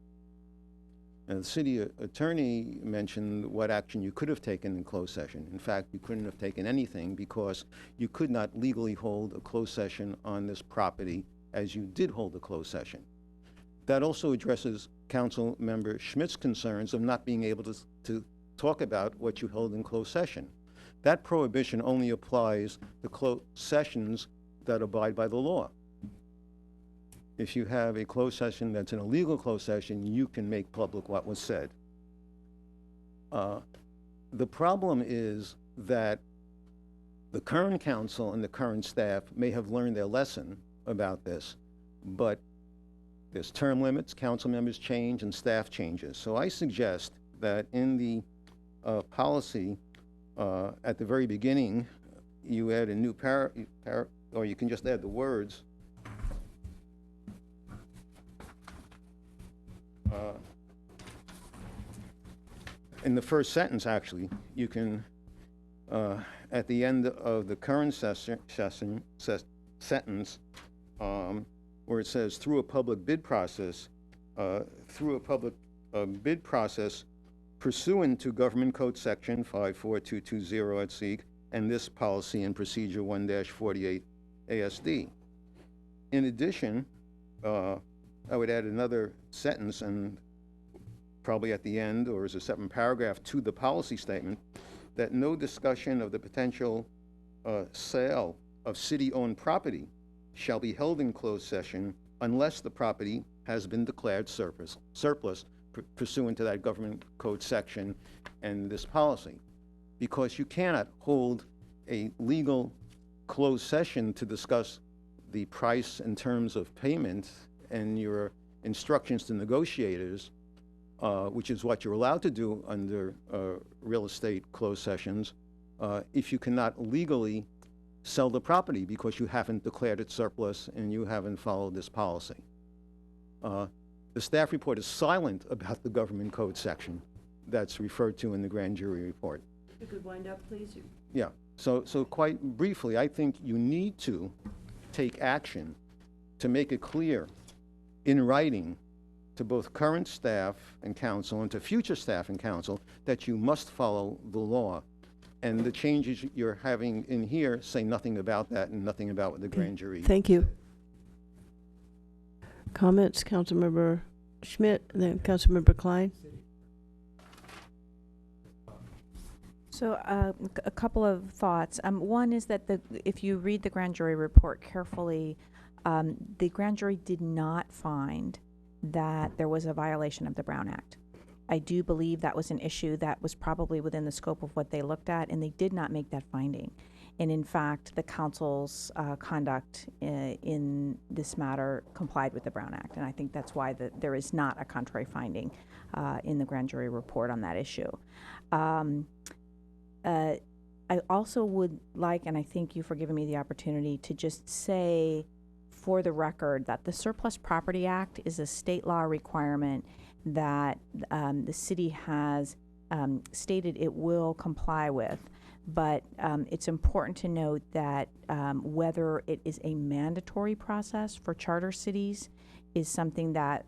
And the city attorney mentioned what action you could have taken in closed session. In fact, you couldn't have taken anything because you could not legally hold a closed session on this property as you did hold a closed session. That also addresses Council Member Schmidt's concerns of not being able to talk about what you held in closed session. That prohibition only applies to closed sessions that abide by the law. If you have a closed session that's an illegal closed session, you can make public what was said. The problem is that the current council and the current staff may have learned their lesson about this, but there's term limits, council members change, and staff changes. So I suggest that in the policy, at the very beginning, you add a new or you can just add the words. In the first sentence, actually, you can, at the end of the current sentence, where it says, through a public bid process, pursuant to Government Code Section 54220 at SEEK, and this policy and procedure 1-48 ASD. In addition, I would add another sentence, and probably at the end, or as a separate paragraph to the policy statement, that no discussion of the potential sale of city-owned property shall be held in closed session unless the property has been declared surplus pursuant to that Government Code section and this policy. Because you cannot hold a legal closed session to discuss the price and terms of payment and your instructions to negotiators, which is what you're allowed to do under real estate closed sessions, if you cannot legally sell the property because you haven't declared it surplus and you haven't followed this policy. The staff report is silent about the Government Code section that's referred to in the grand jury report. You could wind up, please. Yeah, so quite briefly, I think you need to take action to make it clear in writing to both current staff and council and to future staff and council that you must follow the law. And the changes you're having in here say nothing about that and nothing about what the grand jury. Thank you. Comments, Councilmember Schmidt, and then Councilmember Klein. So a couple of thoughts. One is that if you read the grand jury report carefully, the grand jury did not find that there was a violation of the Brown Act. I do believe that was an issue that was probably within the scope of what they looked at, and they did not make that finding. And in fact, the council's conduct in this matter complied with the Brown Act, and I think that's why there is not a contrary finding in the grand jury report on that issue. I also would like, and I thank you for giving me the opportunity to just say for the record that the Surplus Property Act is a state law requirement that the city has stated it will comply with. But it's important to note that whether it is a mandatory process for charter cities is something that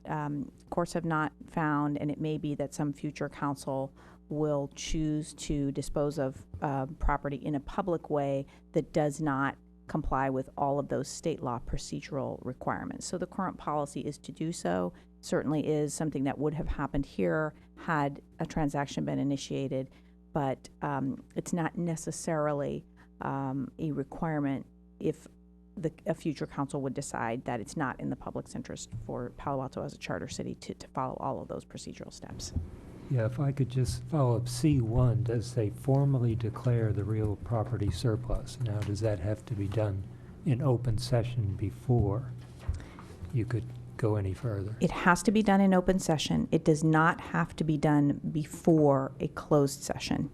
courts have not found, and it may be that some future council will choose to dispose of property in a public way that does not comply with all of those state law procedural requirements. So the current policy is to do so, certainly is something that would have happened here had a transaction been initiated, but it's not necessarily a requirement if a future council would decide that it's not in the public's interest for Palo Alto as a charter city to follow all of those procedural steps. Yeah, if I could just follow up, C1 does say formally declare the real property surplus. Now, does that have to be done in open session before you could go any further? It has to be done in open session. It does not have to be done before a closed session.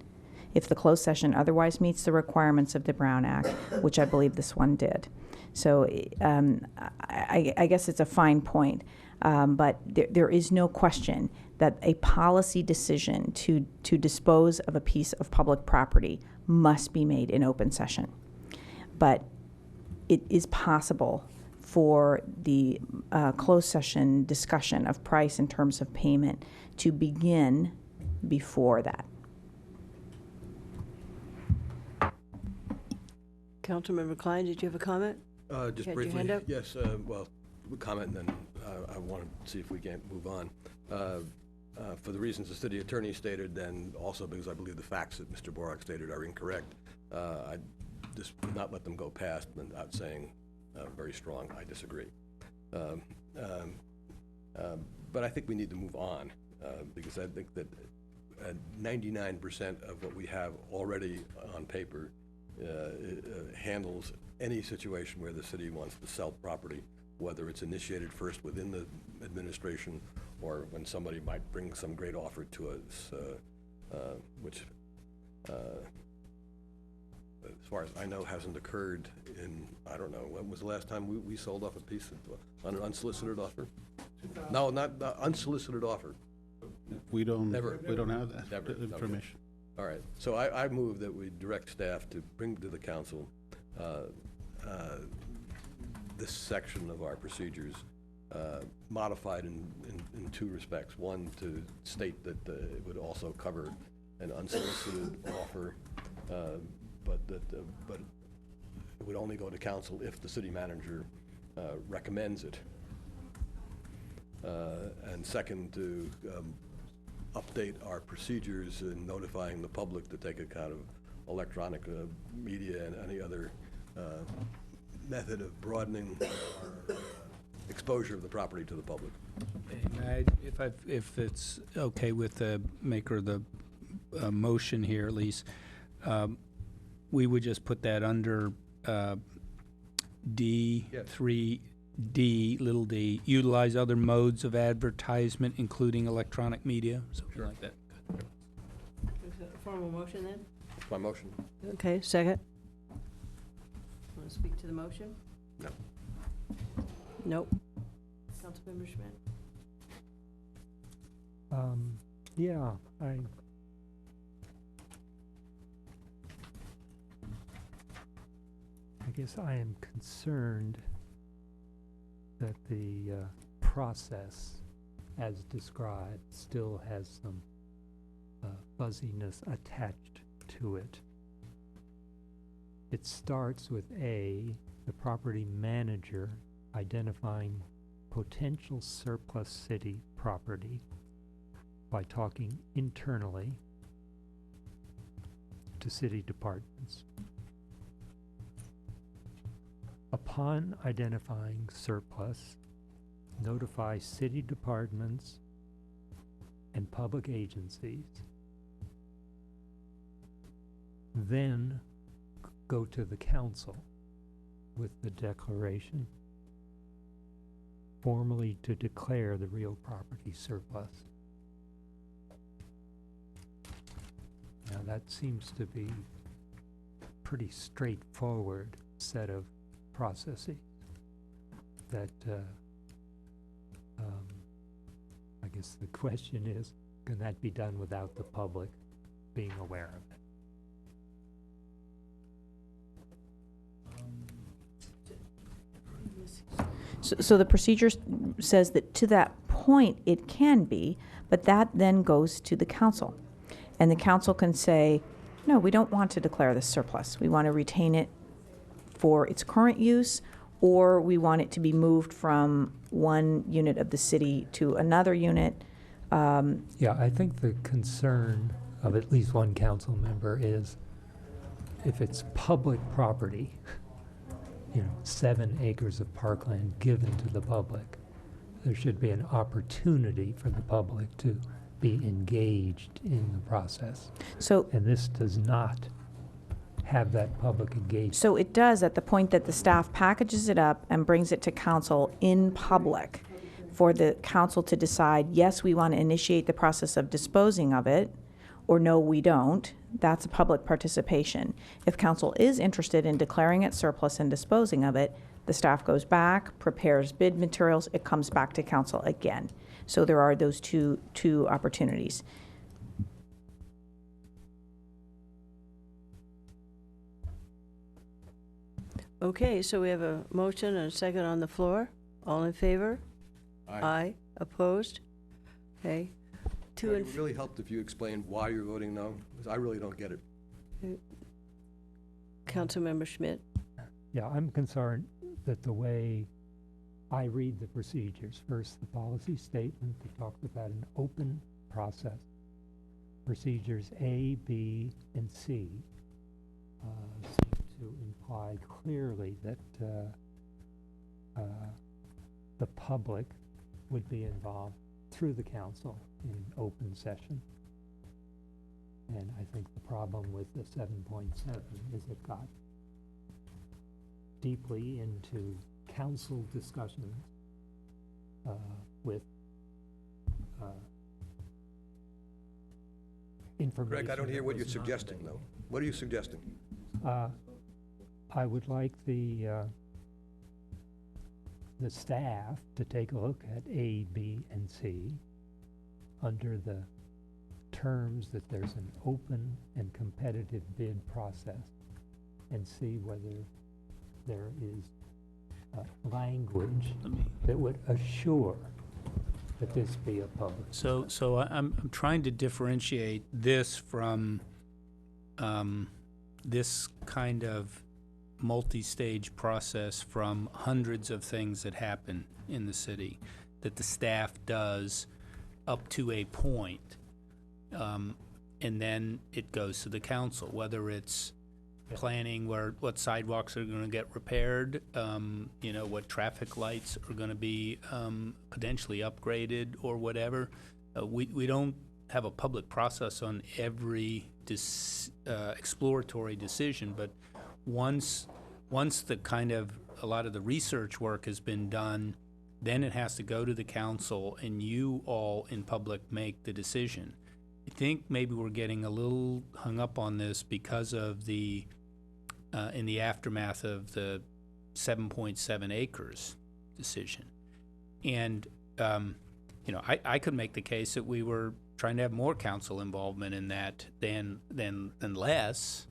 If the closed session otherwise meets the requirements of the Brown Act, which I believe this one did. So I guess it's a fine point, but there is no question that a policy decision to dispose of a piece of public property must be made in open session. But it is possible for the closed session discussion of price in terms of payment to begin before that. Councilmember Klein, did you have a comment? Just You had your briefly. hand up? Yes, well, comment, and then I want to see if we can move on. For the reasons the city attorney stated, and also because I believe the facts that Mr. Borak stated are incorrect, I just would not let them go past without saying very strong, I disagree. But I think we need to move on, because I think that 99% of what we have already on paper handles any situation where the city wants to sell property, whether it's initiated first within the administration or when somebody might bring some great offer to us, which, as far as I know, hasn't occurred in, I don't know, when was the last time we sold off a piece of, an unsolicited offer? No, not unsolicited offer. We don't Never. have that Never. information. All right, so I move that we direct staff to bring to the council this section of our procedures modified in two respects. One, to state that it would also cover an unsolicited offer, but it would only go to council if the city manager recommends it. And second, to update our procedures in notifying the public to take account of electronic media and any other method of broadening our exposure of the property to the public. If it's okay with the maker of the motion here, at least, we would just put that under D, Yes. 3D, little d, utilize other modes of advertisement, including electronic media, something like that. Is that a formal motion then? That's my motion. Okay, second. Want to speak to the motion? No. Nope. Councilmember Schmidt? Yeah, I guess I am concerned that the process, as described, still has some fuzziness attached to it. It starts with the property manager identifying potential surplus city property by talking internally to city departments. Upon identifying surplus, notify city departments and public agencies. Then go to the council with the declaration, formally to declare the real property surplus. Now that seems to be a pretty straightforward set of processes that I guess the question is, can that be done without the public being aware of it? So the procedure says that to that point it can be, but that then goes to the council. And the council can say, no, we don't want to declare this surplus. We want to retain it for its current use, or we want it to be moved from one unit of the city to another unit. Yeah, I think the concern of at least one council member is if it's public property, 7 acres of parkland given to the public, there should be an opportunity for the public to be engaged in the process. So, And this does not have that public engagement. so it does at the point that the staff packages it up and brings it to council in public for the council to decide, yes, we want to initiate the process of disposing of it, or no, we don't. That's a public participation. If council is interested in declaring it surplus and disposing of it, the staff goes back, prepares bid materials, it comes back to council again. So there are those two opportunities. Okay, so we have a motion and a second on the floor. All in favor? Aye. Opposed? Okay. It would really help if you explained why you're voting no, because I really don't get it. Councilmember Schmidt. Yeah, I'm concerned that the way I read the procedures, first the policy statement that talks about an open process. Procedures A, B, and C seem to imply clearly that the public would be involved through the council in open session. And I think the problem with the 7.7 is it got deeply into council discussions with information. Greg, I don't hear that what was you're suggesting, non-available. though. What are you suggesting? I would like the staff to take a look at A, B, and C under the terms that there's an open and competitive bid process, and see whether there is language that would assure that this be a public. So I'm trying to differentiate this from this kind of multi-stage process from hundreds of things that happen in the city that the staff does up to a point, and then it goes to the council, whether it's planning what sidewalks are going to get repaired, what traffic lights are going to be potentially upgraded or whatever. We don't have a public process on every exploratory decision, but once the a lot of the research work has been done, then it has to go to the council and you all in public make the decision. I think maybe we're getting a little hung up on this because of the in the aftermath of the 7.7 acres decision. And I could make the case that we were trying to have more council involvement in that than less,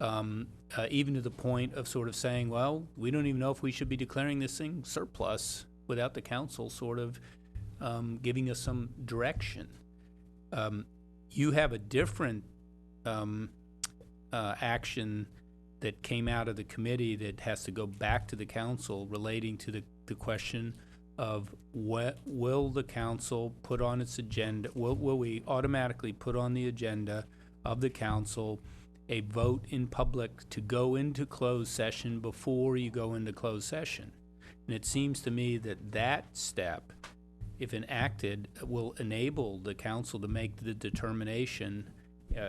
even to the point of sort of saying, well, we don't even know if we should be declaring this thing surplus without the council sort of giving us some direction. You have a different action that came out of the committee that has to go back to the council relating to the question of will the council put on its agenda, will we automatically put on the agenda of the council a vote in public to go into closed session before you go into closed session? And it seems to me that step, if enacted, will enable the council to make the determination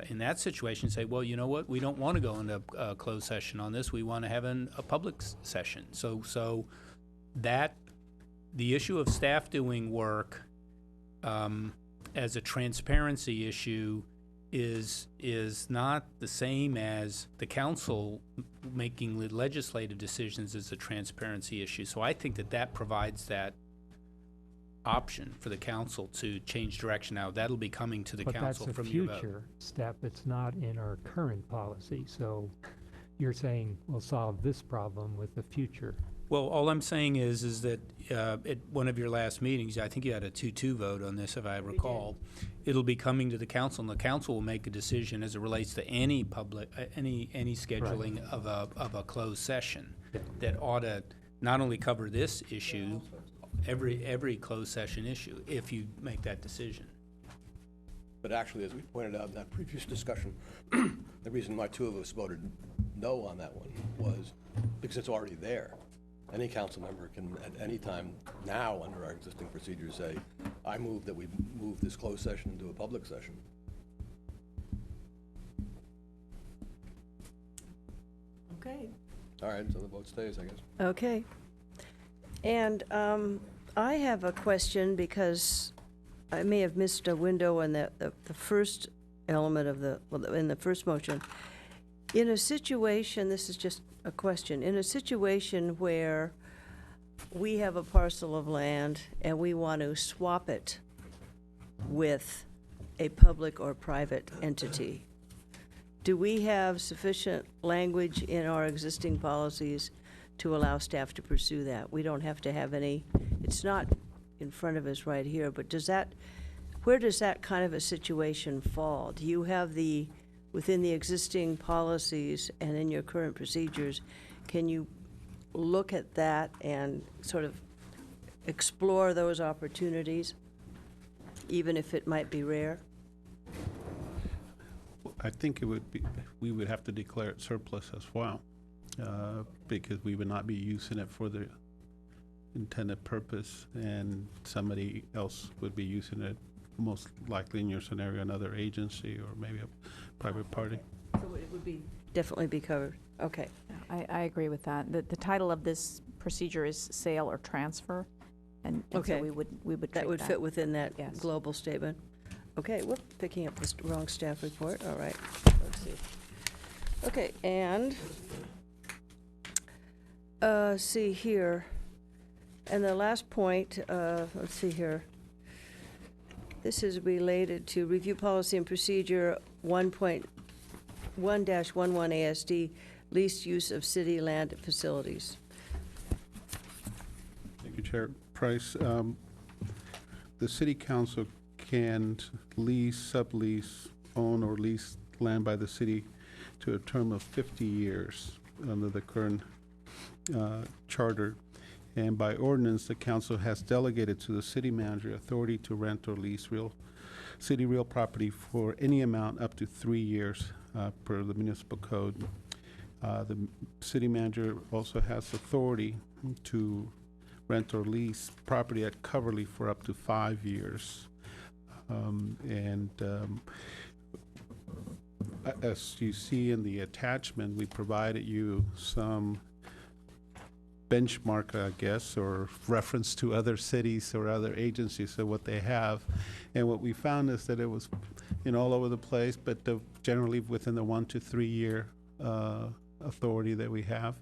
in that situation, say, well, you know what, we don't want to go into a closed session on this. We want to have a public session. So that the issue of staff doing work as a transparency issue is not the same as the council making legislative decisions as a transparency issue. So I think that provides that option for the council to change direction. Now, that'll be coming to the council from your vote. But that's a future step. It's not in our current policy. So you're saying we'll solve this problem with the future. Well, all I'm saying is that at one of your last meetings, I think you had a 2-2 vote on this, if I recall. It'll be coming to the council, and the council will make a decision as it relates to any public, any scheduling of a closed session that ought to not only cover this issue, every closed session issue, if you make that decision. But actually, as we pointed out in that previous discussion, the reason why two of us voted no on that one was because it's already there. Any council member can, at any time now, under our existing procedures, say, I move that we move this closed session into a public session. Okay. All right, so the vote stays, I guess. Okay. And I have a question because I may have missed a window in the first element of in the first motion. In a situation, this is just a question, in a situation where we have a parcel of land and we want to swap it with a public or private entity, do we have sufficient language in our existing policies to allow staff to pursue that? We don't have to have any, it's not in front of us right here, but where does that kind of a situation fall? Do you have within the existing policies and in your current procedures, can you look at that and sort of explore those opportunities, even if it might be rare? I think it would be, we would have to declare it surplus as well, because we would not be using it for the intended purpose, and somebody else would be using it, most likely in your scenario, another agency or maybe a private party. So it would definitely be covered. Okay. I agree with that. The title of this procedure is sale or transfer, and so Okay. we would treat That would fit within that Yes. global statement. Okay, whoop, picking up the wrong staff report, all right, let's see. Okay, and, see here, and the last point, let's see here. This is related to review policy and procedure 1.1-11 ASD, leased use of city land facilities. Thank you, Chair Price. The city council can lease, sublease, own, or lease land by the city to a term of 50 years under the current charter. And by ordinance, the council has delegated to the city manager authority to rent or lease city real property for any amount up to 3 years per the municipal code. The city manager also has authority to rent or lease property at Coverly for up to 5 years. As you see in the attachment, we provided you some benchmark, I guess, or reference to other cities or other agencies of what they have. And what we found is that it was all over the place, but generally within the 1 to 3 year authority that we have.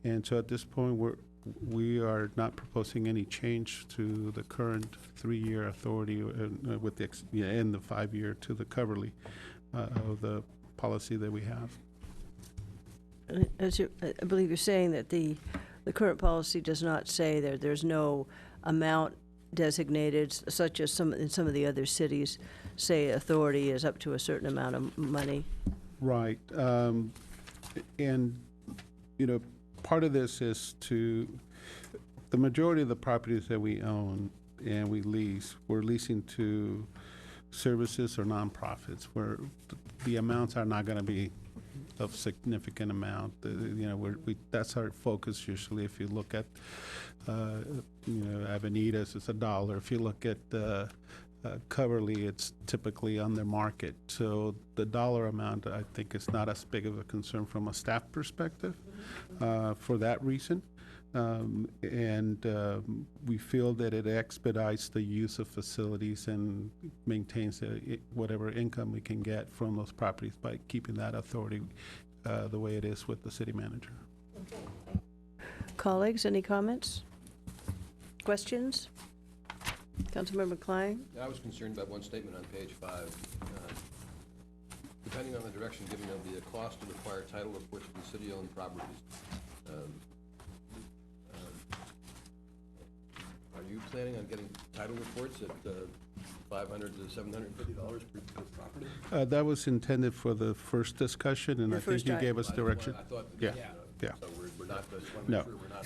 And so at this point, we are not proposing any change to the current 3-year authority with and the 5-year to the Coverly of the policy that we have. I believe you're saying that the current policy does not say that there's no amount designated, such as in some of the other cities say authority is up to a certain amount of money. Right. And, part of this is the majority of the properties that we own and we lease, we're leasing to services or nonprofits where the amounts are not going to be of significant amount. That's our focus usually. If you look at, Avenidas, it's $1. If you look at Coverly, it's typically under market. So the dollar amount, I think, is not as big of a concern from a staff perspective for that reason. We feel that it expedites the use of facilities and maintains whatever income we can get from those properties by keeping that authority the way it is with the city manager. Colleagues, any comments? Questions? Councilmember Klein? I was concerned about one statement on page 5. Depending on the direction given, there'll be a cost to require title reports for the city-owned properties. Are you planning on getting title reports at $500 to $750 per property? That was intended for the first discussion, and The I think first you item. gave us direction. I thought, Yeah. So we're not, I just want to No. make sure we're not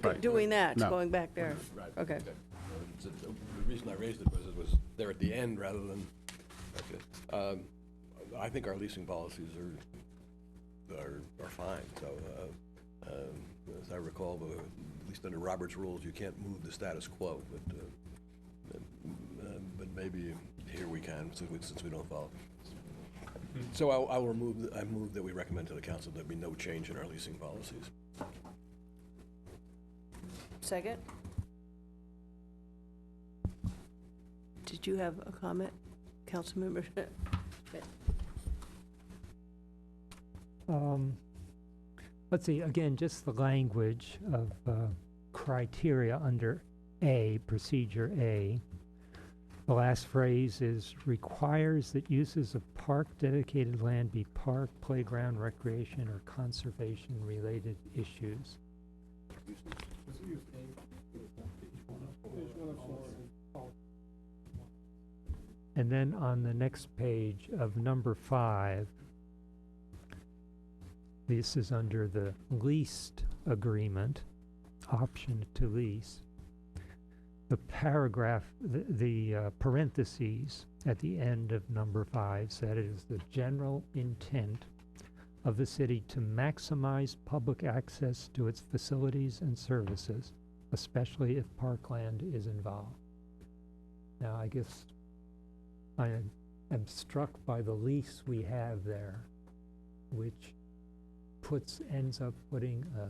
Right. doing that, No. going back there. Right. Okay. The reason I raised it was there at the end rather than, okay. I think our leasing policies are fine, so, as I recall, at least under Robert's rules, you can't move the status quo, but maybe here we can, since we don't follow. So I move that we recommend to the council there be no change in our leasing policies. Second? Did you have a comment, Councilmember? Let's see, again, just the language of criteria under A, procedure A. The last phrase is requires that uses of park dedicated land be park, playground, recreation, or conservation-related issues. And then on the next page of number 5, this is under the leased agreement, option to lease. The paragraph, the parentheses at the end of number 5 said it is the general intent of the city to maximize public access to its facilities and services, especially if parkland is involved. Now, I guess I am struck by the lease we have there, which ends up putting a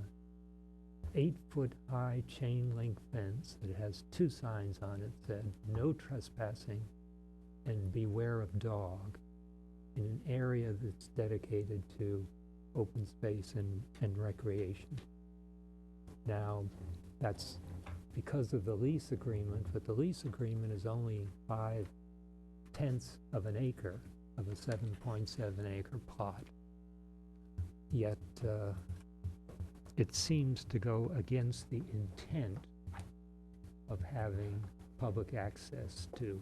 8-foot high chain link fence that has 2 signs on it that said no trespassing and beware of dog in an area that's dedicated to open space and recreation. Now, that's because of the lease agreement, but the lease agreement is only 5/10 of an acre of a 7.7 acre plot. Yet it seems to go against the intent of having public access to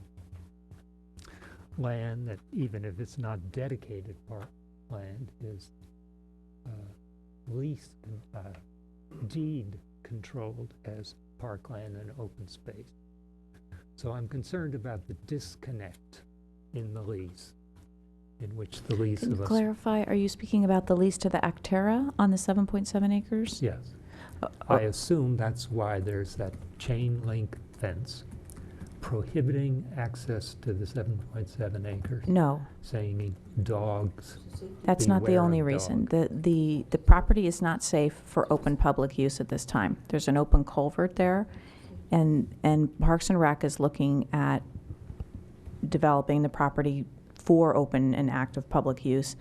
land that, even if it's not dedicated park land, is deed controlled as parkland and open space. So I'm concerned about the disconnect in the lease, in which the lease Can you of clarify, are you speaking about the lease to the Actera on the 7.7 acres? Yes. I assume that's why there's that chain link fence prohibiting access to the 7.7 acres. No, Saying dogs. that's not the Beware only of reason. dog. The property is not safe for open public use at this time. There's an open culvert there, and Parks and Rec is looking at developing the property for open and active public use,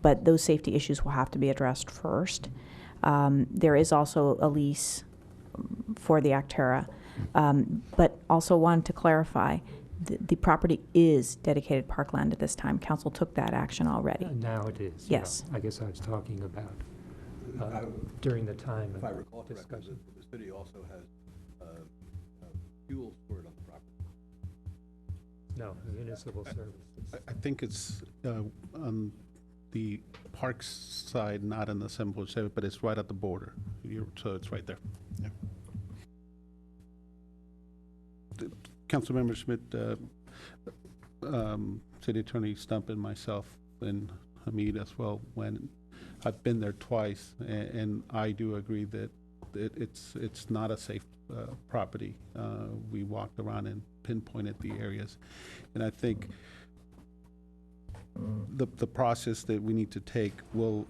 but those safety issues will have to be addressed first. There is also a lease for the Actera, but also wanted to clarify, the property is dedicated parkland at this time. Council took that action already. Now it is. Yes. I guess I was talking about during the time If I of recall correctly, discussion. the city also has fuel stored on the property. No, municipal services. I think it's on the parks side, not in the 7.7, but it's right at the border. So it's right there. Yeah. Councilmember Schmidt, City Attorney Stump and myself and Hamid as well, when I've been there twice, and I do agree that it's not a safe property. We walked around and pinpointed the areas, and I think the process that we need to take will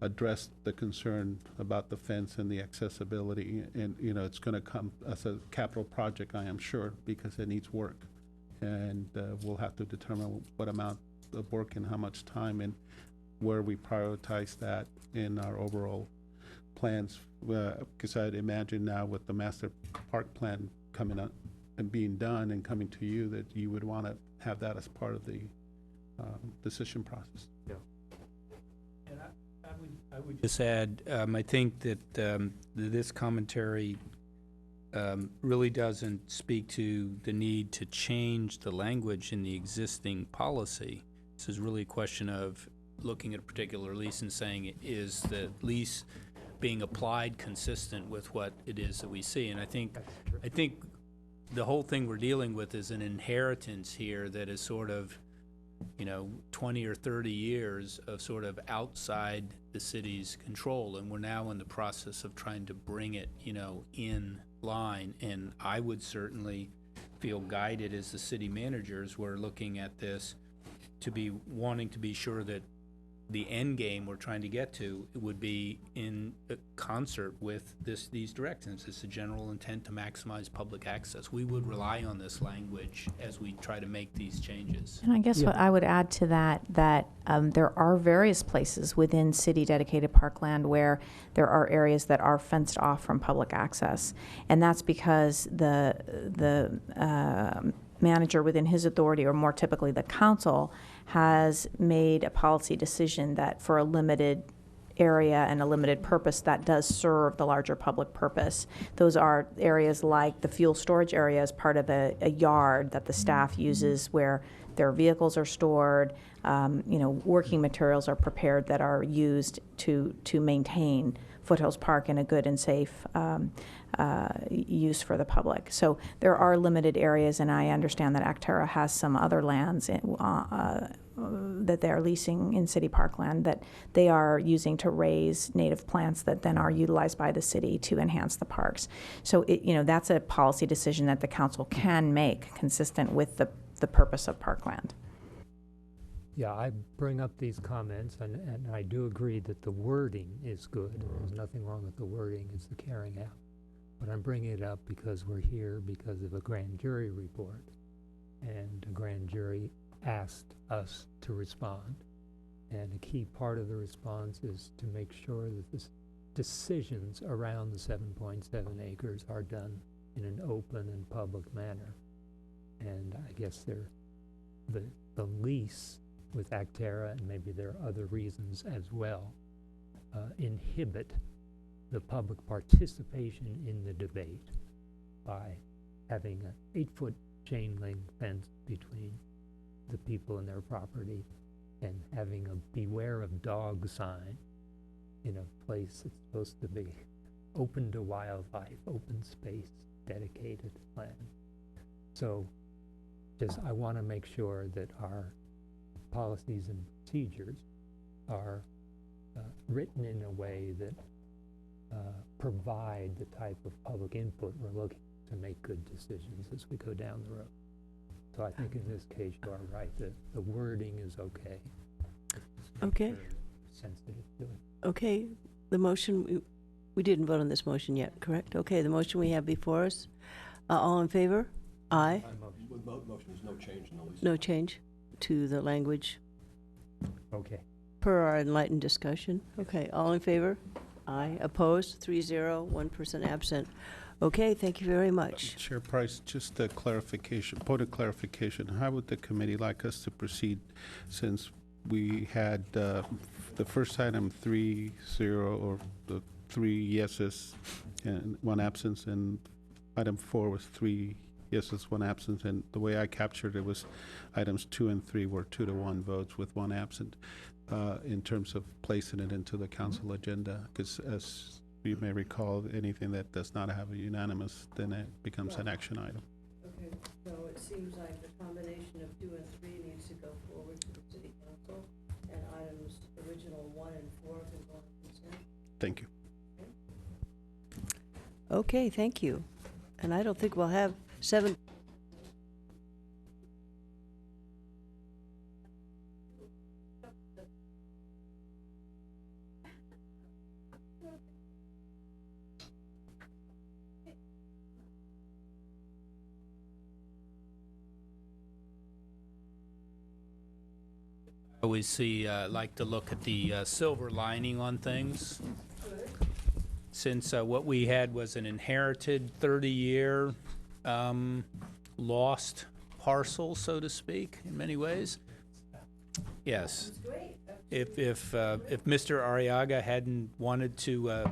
address the concern about the fence and the accessibility, and it's going to come as a capital project, I am sure, because it needs work, and we'll have to determine what amount of work and how much time and where we prioritize that in our overall plans, because I'd imagine now with the master park plan coming up and being done and coming to you, that you would want to have that as part of the decision process. Yeah. I would just add, I think that this commentary really doesn't speak to the need to change the language in the existing policy. This is really a question of looking at a particular lease and saying, is the lease being applied consistent with what it is that we see. And I think the whole thing we're dealing with is an inheritance here that is sort of, 20 or 30 years of sort of outside the city's control, and we're now in the process of trying to bring it, in line. And I would certainly feel guided as the city managers were looking at this to be wanting to be sure that the end game we're trying to get to would be in concert with these directives. It's a general intent to maximize public access. We would rely on this language as we try to make these changes. And I guess what I would add to that, there are various places within city-dedicated parkland where there are areas that are fenced off from public access. And that's because the manager within his authority, or more typically the council, has made a policy decision that for a limited area and a limited purpose that does serve the larger public purpose. Those are areas like the fuel storage area as part of a yard that the staff uses where their vehicles are stored, working materials are prepared that are used to maintain Foothills Park in a good and safe use for the public. So there are limited areas, and I understand that Actera has some other lands that they're leasing in city parkland that they are using to raise native plants that then are utilized by the city to enhance the parks. So that's a policy decision that the council can make consistent with the purpose of parkland. Yeah, I bring up these comments, and I do agree that the wording is good. There's nothing wrong with the wording, it's the carrying out. But I'm bringing it up because we're here because of a grand jury report, and a grand jury asked us to respond. And a key part of the response is to make sure that the decisions around the 7.7 acres are done in an open and public manner. And I guess the lease with Actera, and maybe there are other reasons as well, inhibit the public participation in the debate by having an 8-foot chain link fence between the people and their property, and having a beware of dog sign in a place that's supposed to be open to wildlife, open space, dedicated land. So I want to make sure that our policies and procedures are written in a way that provide the type of public input we're looking to make good decisions as we go down the road. So I think in this case you are right. The wording is okay. Okay. Sensitive to it. Okay, the motion, we didn't vote on this motion yet, correct? Okay, the motion we have before us, all in favor? Aye. With vote motion, there's no change in the lease. No change to the language Okay. per our enlightened discussion. Okay, all in favor? Aye. Opposed? 3-0, 1% absent. Okay, thank you very much. Chair Price, just a clarification, point of clarification. How would the committee like us to proceed, since we had the first item 3-0, or the 3 yeses and 1 absence, and item 4 was 3 yeses, 1 absent, and the way I captured it was items 2 and 3 were 2-1 votes with 1 absent, in terms of placing it into the council agenda, because as you may recall, anything that does not have a unanimous, then it becomes an action item. Okay, so it seems like the combination of 2 and 3 needs to go forward to the city council, and items original 1 and 4 can go on consent. Thank you. Okay, thank you. And I don't think we'll have 7. I always like to look at the silver lining on things. Since what we had was an inherited 30-year lost parcel, so to speak, in many ways. Yes. If Mr. Arriaga hadn't wanted to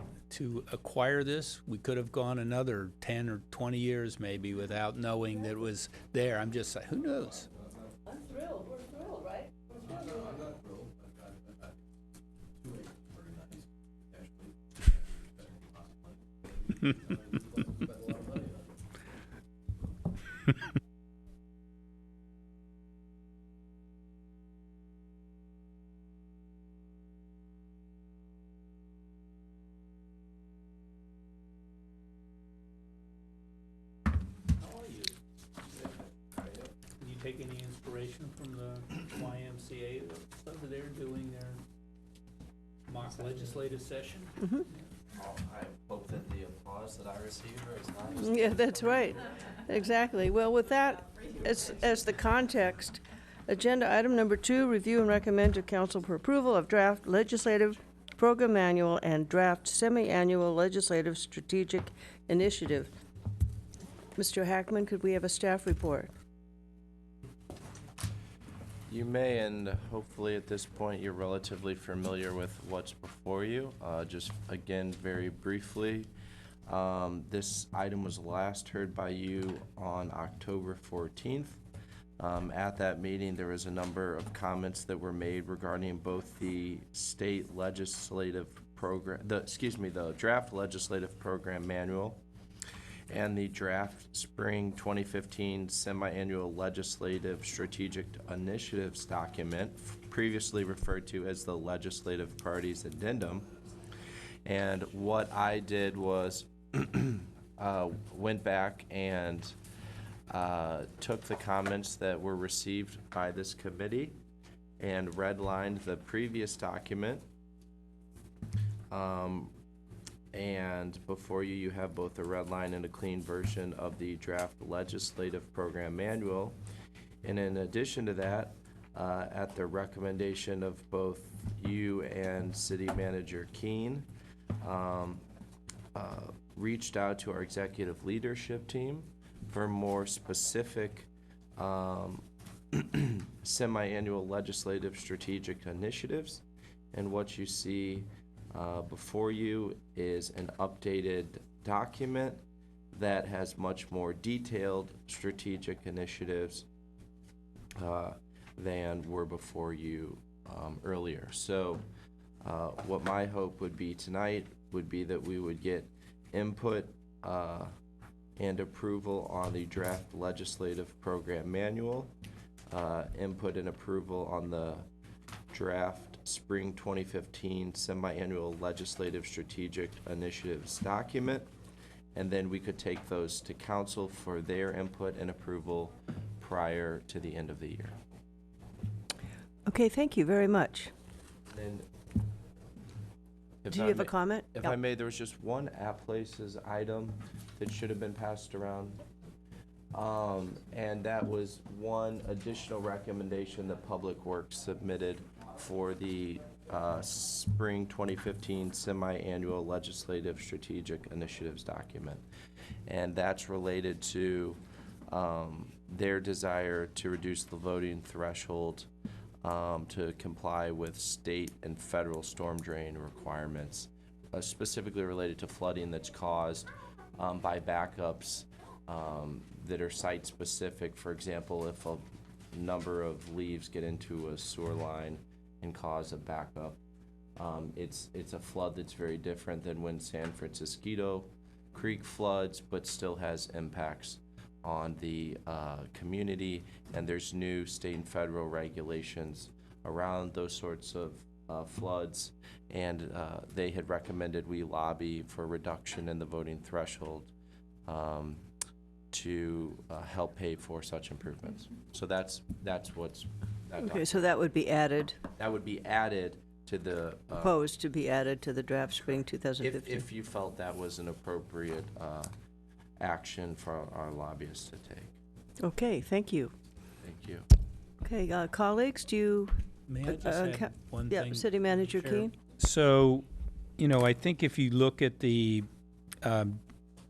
acquire this, we could have gone another 10 or 20 years maybe without knowing that it was there. I'm just saying, who knows? I'm thrilled. We're thrilled, right? I'm not thrilled. 2 acres, very nice, actually. You take any inspiration from the YMCA over there doing their mock legislative session? I hope that the applause that I received is nice. Yeah, that's right. Exactly. Well, with that as the context, agenda item number 2, review and recommend to council for approval of draft legislative program manual and draft semi-annual legislative strategic initiative. Mr. Hackman, could we have a staff report? You may, and hopefully at this point you're relatively familiar with what's before you. Just again, very briefly, this item was last heard by you on October 14th. At that meeting, there was a number of comments that were made regarding both the state legislative program, the draft legislative program manual and the draft spring 2015 semi-annual legislative strategic initiatives document, previously referred to as the legislative parties addendum. And what I did was went back and took the comments that were received by this committee and redlined the previous document. And before you, you have both a red line and a clean version of the draft legislative program manual. And in addition to that, at the recommendation of both you and City Manager Keene, reached out to our executive leadership team for more specific semi-annual legislative strategic initiatives. And what you see before you is an updated document that has much more detailed strategic initiatives than were before you earlier. So what my hope would be tonight would be that we would get input and approval on the draft legislative program manual, input and approval on the draft spring 2015 semi-annual legislative strategic initiatives document, and then we could take those to council for their input and approval prior to the end of the year. Okay, thank you very much. And Do you have a comment? If I may, there was just one App Places item that should have been passed around. And that was one additional recommendation that Public Works submitted for the spring 2015 semi-annual legislative strategic initiatives document. And that's related to their desire to reduce the voting threshold to comply with state and federal storm drain requirements, specifically related to flooding that's caused by backups that are site-specific. For example, if a number of leaves get into a sewer line and cause a backup, it's a flood that's very different than when San Francisco Creek floods, but still has impacts on the community, and there's new state and federal regulations around those sorts of floods, and they had recommended we lobby for reduction in the voting threshold to help pay for such improvements. So that's what's Okay, so that would be added, that would be added to the proposed to be added to the draft spring 2015. if you felt that was an appropriate action for our lobbyists to take. Okay, thank you. Thank you. Okay, colleagues, do you? May I just add one Yeah, thing? City Manager Chair? Keene? So, I think if you look at the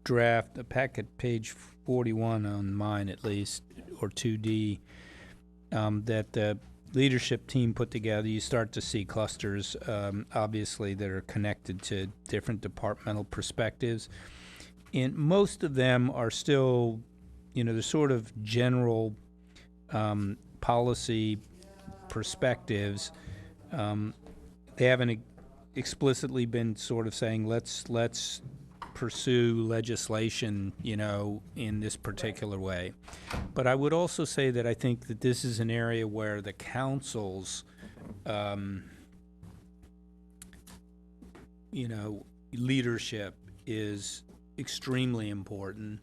draft, the packet, page 41 on mine at least, or 2D, that the leadership team put together, you start to see clusters, obviously, that are connected to different departmental perspectives. And most of them are still, they're sort of general policy perspectives. They haven't explicitly been sort of saying, let's pursue legislation, you know, in this particular way. But I would also say that I think that this is an area where the council's, you know, leadership is extremely important,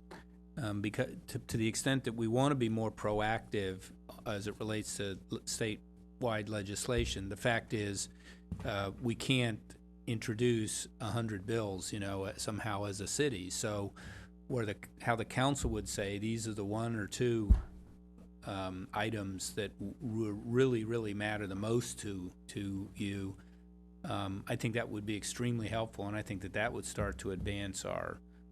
because to the extent that we want to be more proactive as it relates to statewide legislation. The fact is, we can't introduce 100 bills, you know, somehow as a city. So how the council would say, these are the one or two items that really matter the most to you. I think that would be extremely helpful, and I think that would start to advance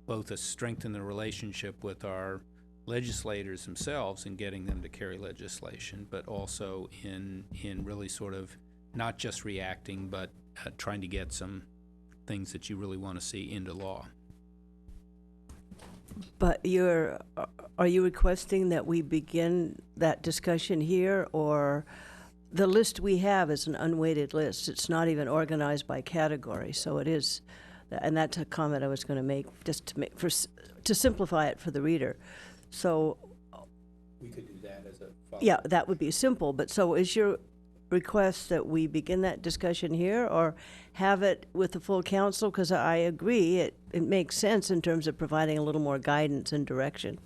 both strengthen the relationship with our legislators themselves in getting them to carry legislation, but also in really sort of not just reacting, but trying to get some things that you really want to see into law. But are you requesting that we begin that discussion here, or the list we have is an unweighted list? It's not even organized by category, so it is, and that's a comment I was going to make, just to simplify it for the reader. So We could do that as a follow-up. yeah, that would be simple. But so is your request that we begin that discussion here, or have it with the full council? Because I agree, it makes sense in terms of providing a little more guidance and direction.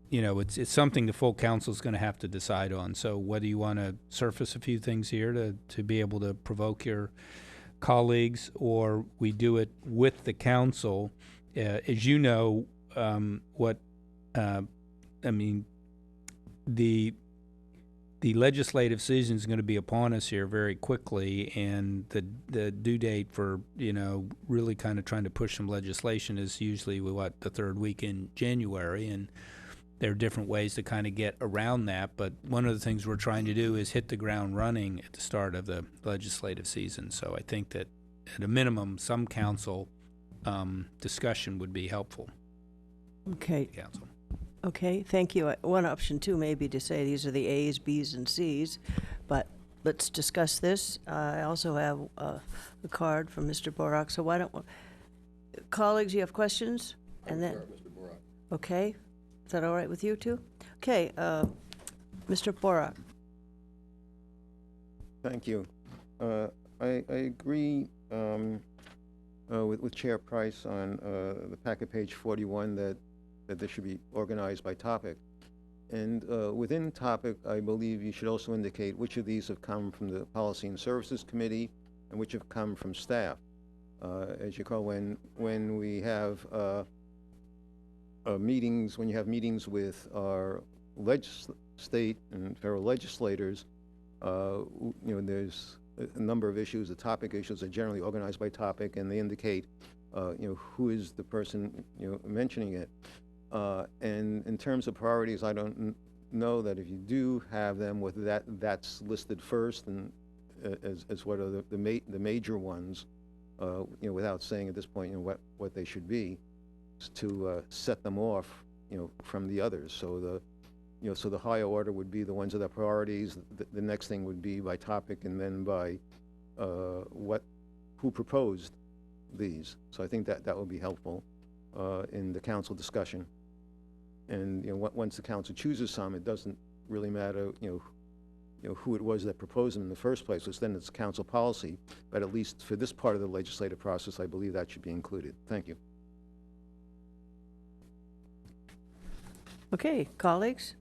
You know, it's something the full council's going to have to decide on. So whether you want to surface a few things here to be able to provoke your colleagues, or we do it with the council, as you know, the legislative season is going to be upon us here very quickly, and the due date for, you know, really kind of trying to push some legislation is usually the third week in January, and there are different ways to kind of get around that. But one of the things we're trying to do is hit the ground running at the start of the legislative season. So I think that at a minimum, some council discussion would be helpful. Okay. Council. Okay, thank you. One option too may be to say these are the A's, B's, and C's, but let's discuss this. I also have a card from Mr. Borak, so why don't colleagues, you have questions? And then, Mr. Borak. okay, is that all right with you too? Okay, Mr. Borak. Thank you. I agree with Chair Price on the packet page 41 that this should be organized by topic. And within topic, I believe you should also indicate which of these have come from the Policy and Services Committee and which have come from staff. As you call, when we have meetings, when you have meetings with our state and federal legislators, you know, there's a number of issues. The topic issues are generally organized by topic, and they indicate, you know, who is the person, you know, mentioning it. And in terms of priorities, I don't know that if you do have them, with that's listed first, and as what are the major ones, you know, without saying at this point, you know, what they should be, to set them off, you know, from the others. So so the higher order would be the ones that are priorities. The next thing would be by topic, and then by who proposed these. So I think that would be helpful in the council discussion. And you know, once the council chooses some, it doesn't really matter, you know who it was that proposed them in the first place, because then it's council policy. But at least for this part of the legislative process, I believe that should be included. Thank you. Okay, colleagues?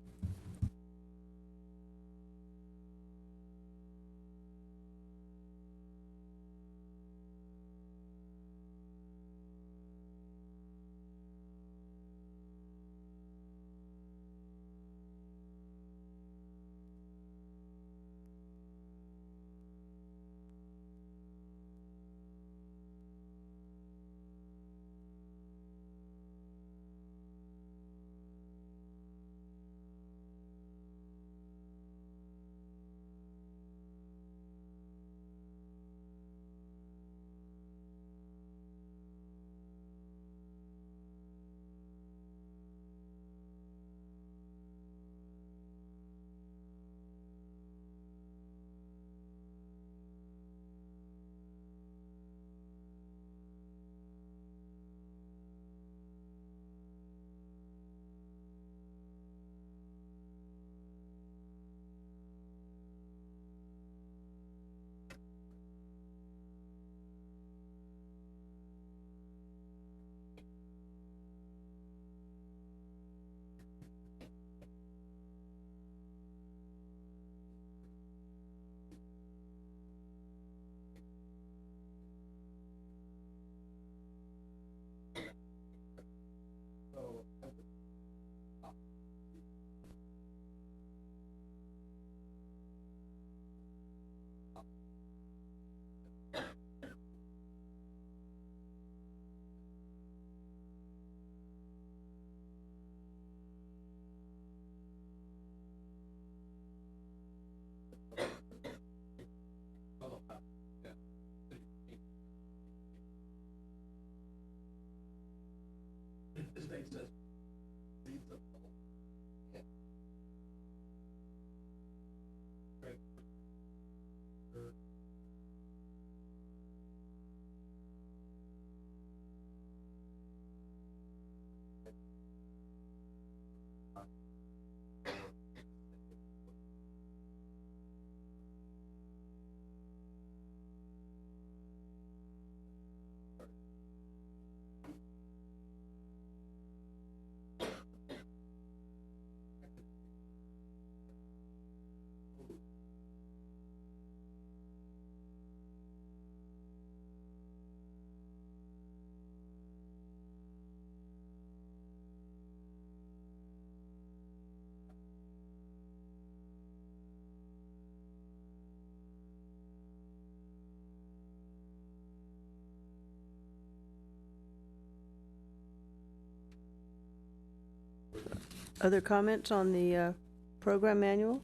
Other comments on the program manual?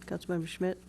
Councilmember Schmidt?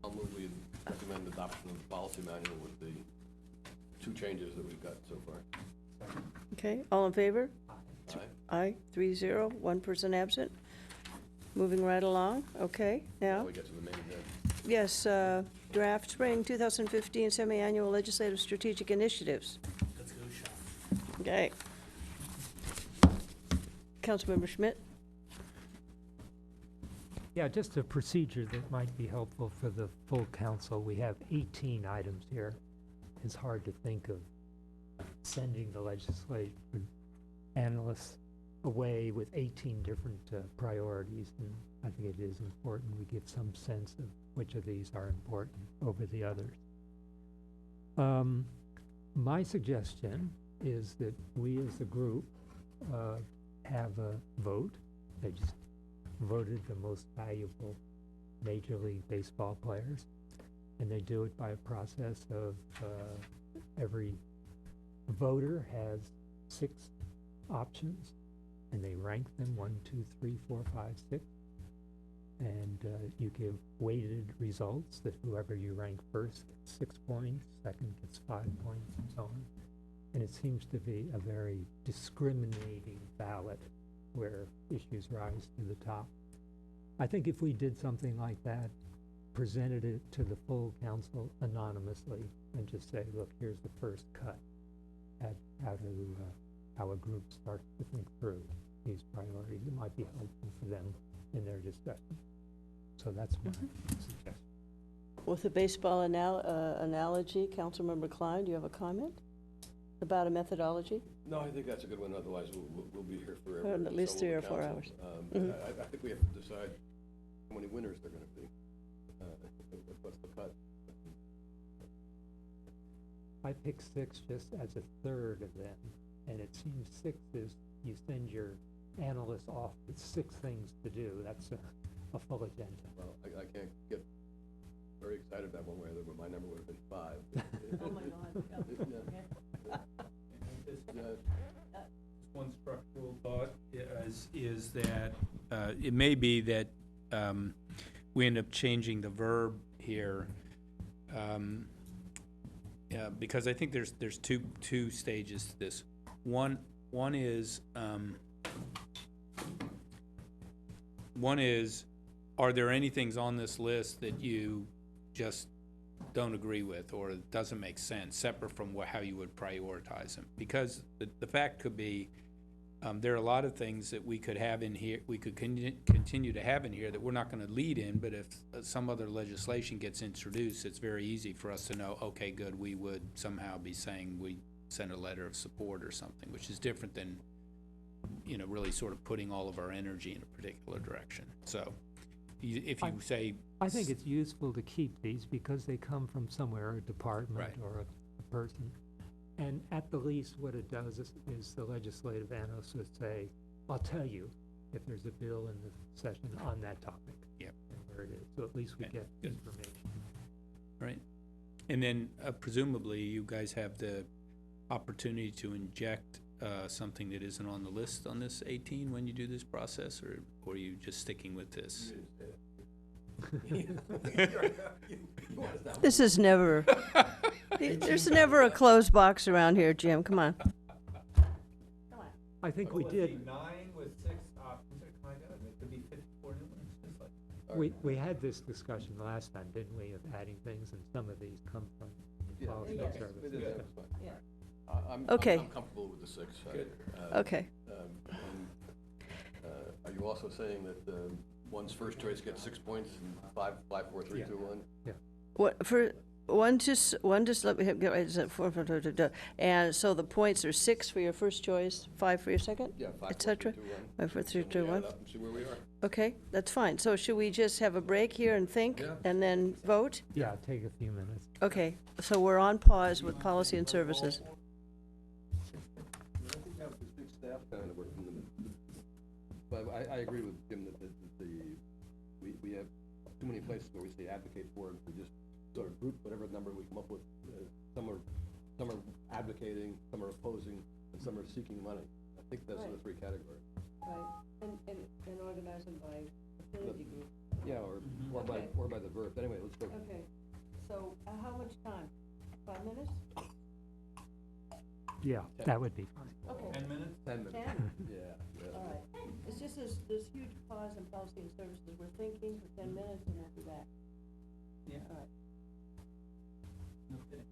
I'll move we recommend adoption of the policy manual with the 2 changes that we've got so far. Okay, all in favor? Aye. Aye, 3-0, 1 person absent. Moving right along, okay, Now now, we get to the main, yes, draft spring 2015 semi-annual legislative strategic initiatives. Let's go shop. Okay. Councilmember Schmidt? Yeah, just a procedure that might be helpful for the full council. We have 18 items here. It's hard to think of sending the legislative analysts away with 18 different priorities, and I think it is important we give some sense of which of these are important over the others. My suggestion is that we as a group have a vote. They just voted the most valuable Major League Baseball players, and they do it by a process of every voter has 6 options, and they rank them 1, 2, 3, 4, 5, 6, and you give weighted results that whoever you rank first gets 6 points, second gets 5 points, and so on. And it seems to be a very discriminating ballot where issues rise to the top. I think if we did something like that, presented it to the full council anonymously, and just say, look, here's the first cut at how a group starts to think through these priorities, it might be helpful for them in their discussion. So that's my suggestion. With the baseball analogy, Councilmember Klein, do you have a comment about a methodology? No, I think that's a good one, otherwise we'll be here forever. At least So 3 will or the 4 council. hours. I think we have to decide how many winners there are gonna be. What's the cut? I picked 6 just as a third of them, and it seems 6 is, you send your analysts off with 6 things to do. That's a full agenda. Well, I can't get very excited about one way or the other, but my number would have been 5. Oh, my God. One structural thought is that it may be that we end up changing the verb here, because I think there's two stages to this. One is are there any things on this list that you just don't agree with or it doesn't make sense, separate from how you would prioritize them? Because the fact could be there are a lot of things that we could have in here, we could continue to have in here that we're not going to lead in, but if some other legislation gets introduced, it's very easy for us to know, okay, good, we would somehow be saying we send a letter of support or something, which is different than, you know, really sort of putting all of our energy in a particular direction. So if you say... I think it's useful to keep these because they come from somewhere, a department Right. or a person. And at the least, what it does is the legislative analyst would say, I'll tell you if there's a bill in the session on that topic. Yep. And where it is, so at least we Okay, get good. information. Right. And then presumably you guys have the opportunity to inject something that isn't on the list on this 18 when you do this process, or are you just sticking with this? This is never, there's never a closed box around here, Jim, come on. I think we did, 9 with 6 options are kind of, it could be 54 new ones, just like. we had this discussion last time, didn't we, of adding things, and some of these come from Yeah, policy yes. services. It is, that's fine. Yeah. I'm Okay. comfortable with the 6. Good. Okay. Are you also saying that one's first choice gets 6 points and 5, 4, 3, Yeah. 2, 1? What, for, one just let me get right, is it and so the points are 6 for your first choice, 5 for your second? Yeah, 5, 4, 3, Et cetera. 2, 1. 5, 4, 3, And 2, we add 1. up and see where we are. Okay, that's fine. So should we just have a break here and think, Yeah. and then vote? Yeah, take a few minutes. Okay, so we're on pause with policy and services. I think that was the big staff kind of work from the, but I agree with Jim that we have too many places where we say advocate for, and we just sort of group whatever number we come up with. Some are advocating, some are opposing, and some are seeking money. I think those are the 3 categories. Right, and organize them by affinity group. Yeah, or Okay. by the verb. Anyway, let's go. Okay, so how much time? 5 minutes? Yeah, that would be fine. Okay. 10 minutes? 10 minutes. 10? Yeah. All right. It's just this huge pause in policy and services. We're thinking for 10 minutes and after that. Yeah. All right. No kidding.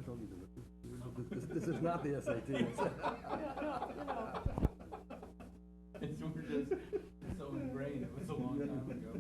don't need to look. This is not the SAT. It's, we're just so ingrained, it was a long time ago.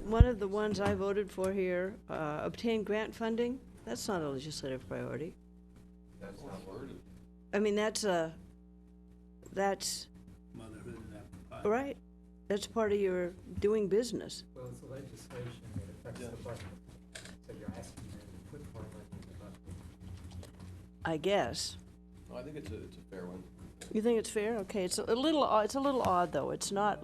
One of the ones I voted for here, obtain grant funding, that's not a legislative priority. That's not worded I mean, that's Motherhood and apple pie. right. That's part of your doing business. Well, it's legislation that affects the budget, so you're asking them to put more money in the budget. I guess. I think it's a fair one. You think it's fair? Okay, it's a little odd, though. It's not,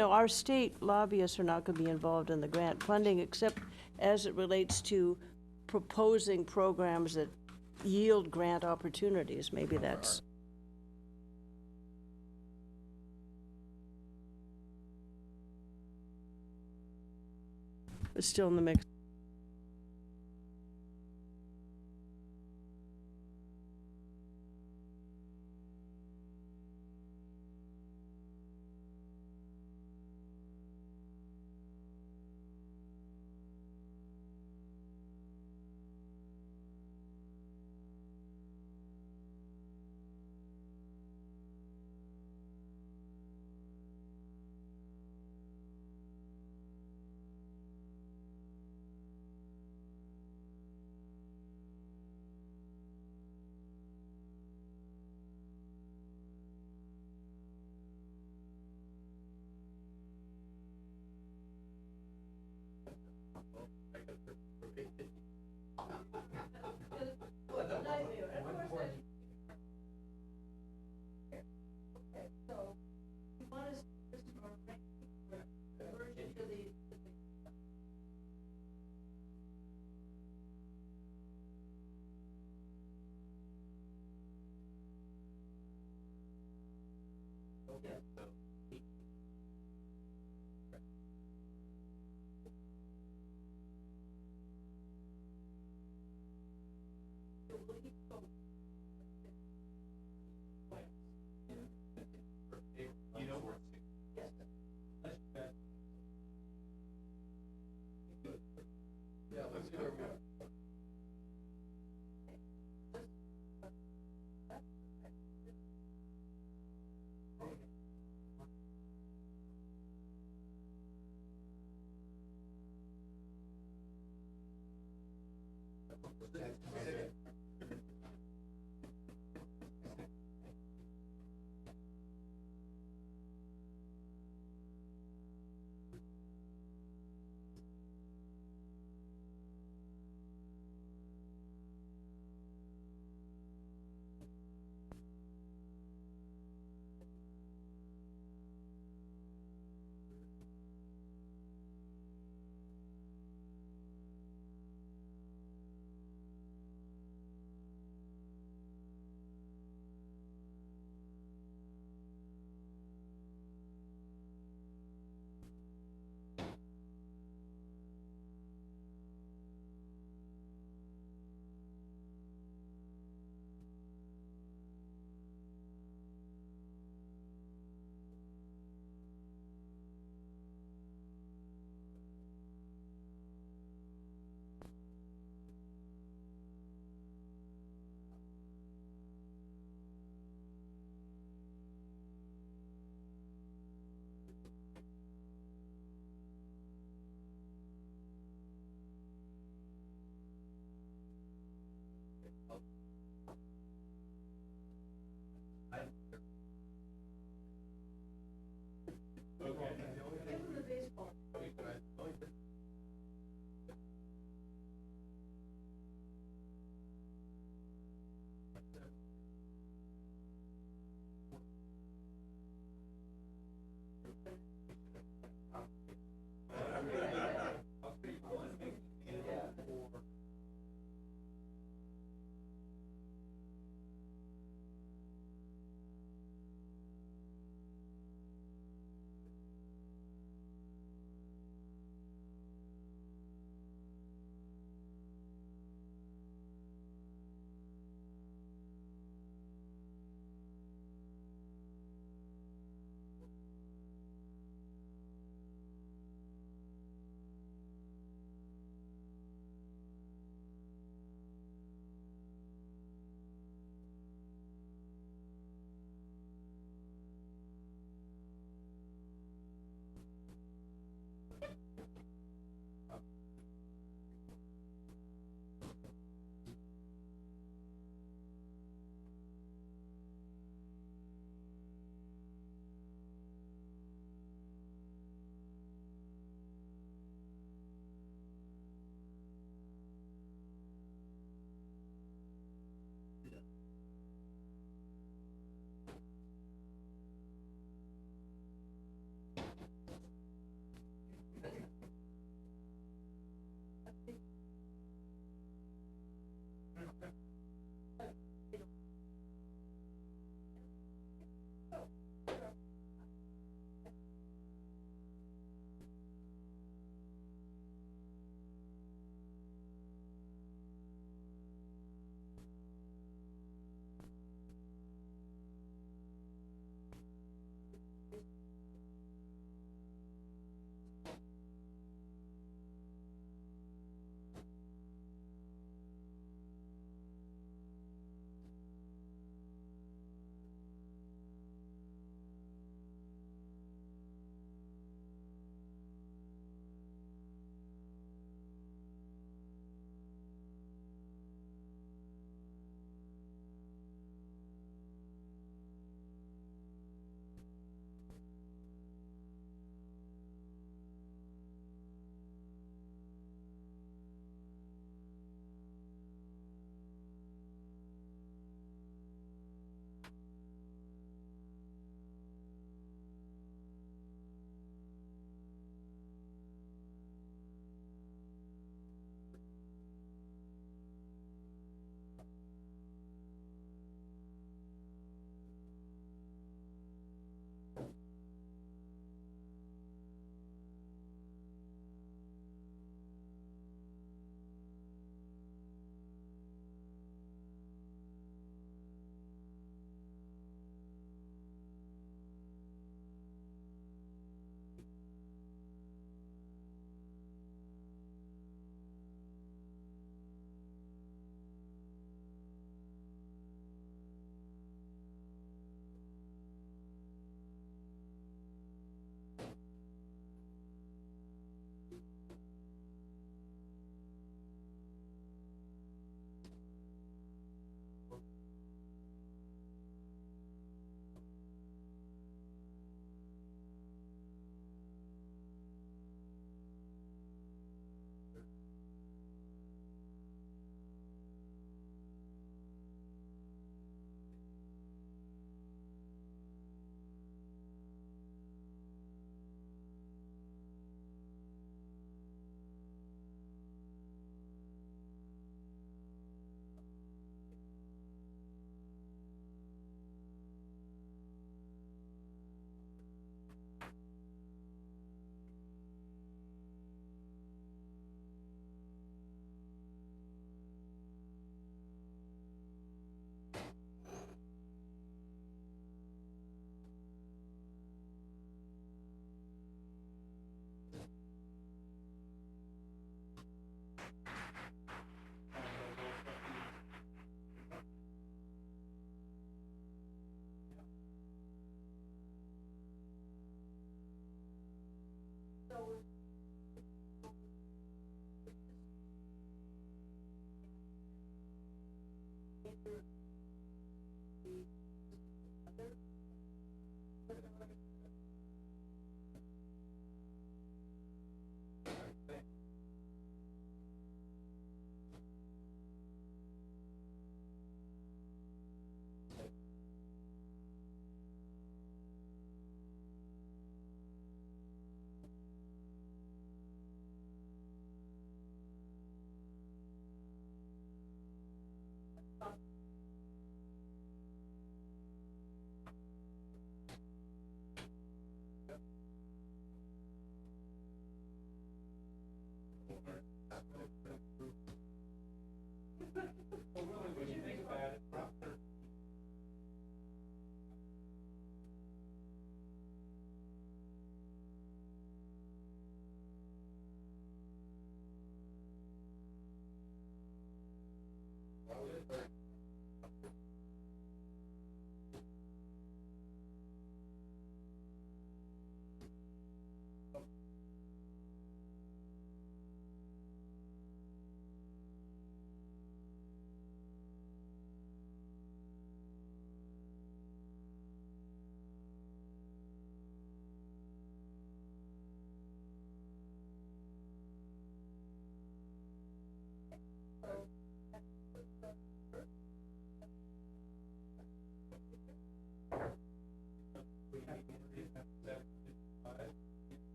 our state lobbyists are not going to be involved in the grant funding, except as it relates to proposing programs that yield grant opportunities. Maybe that's. It's still in the mix.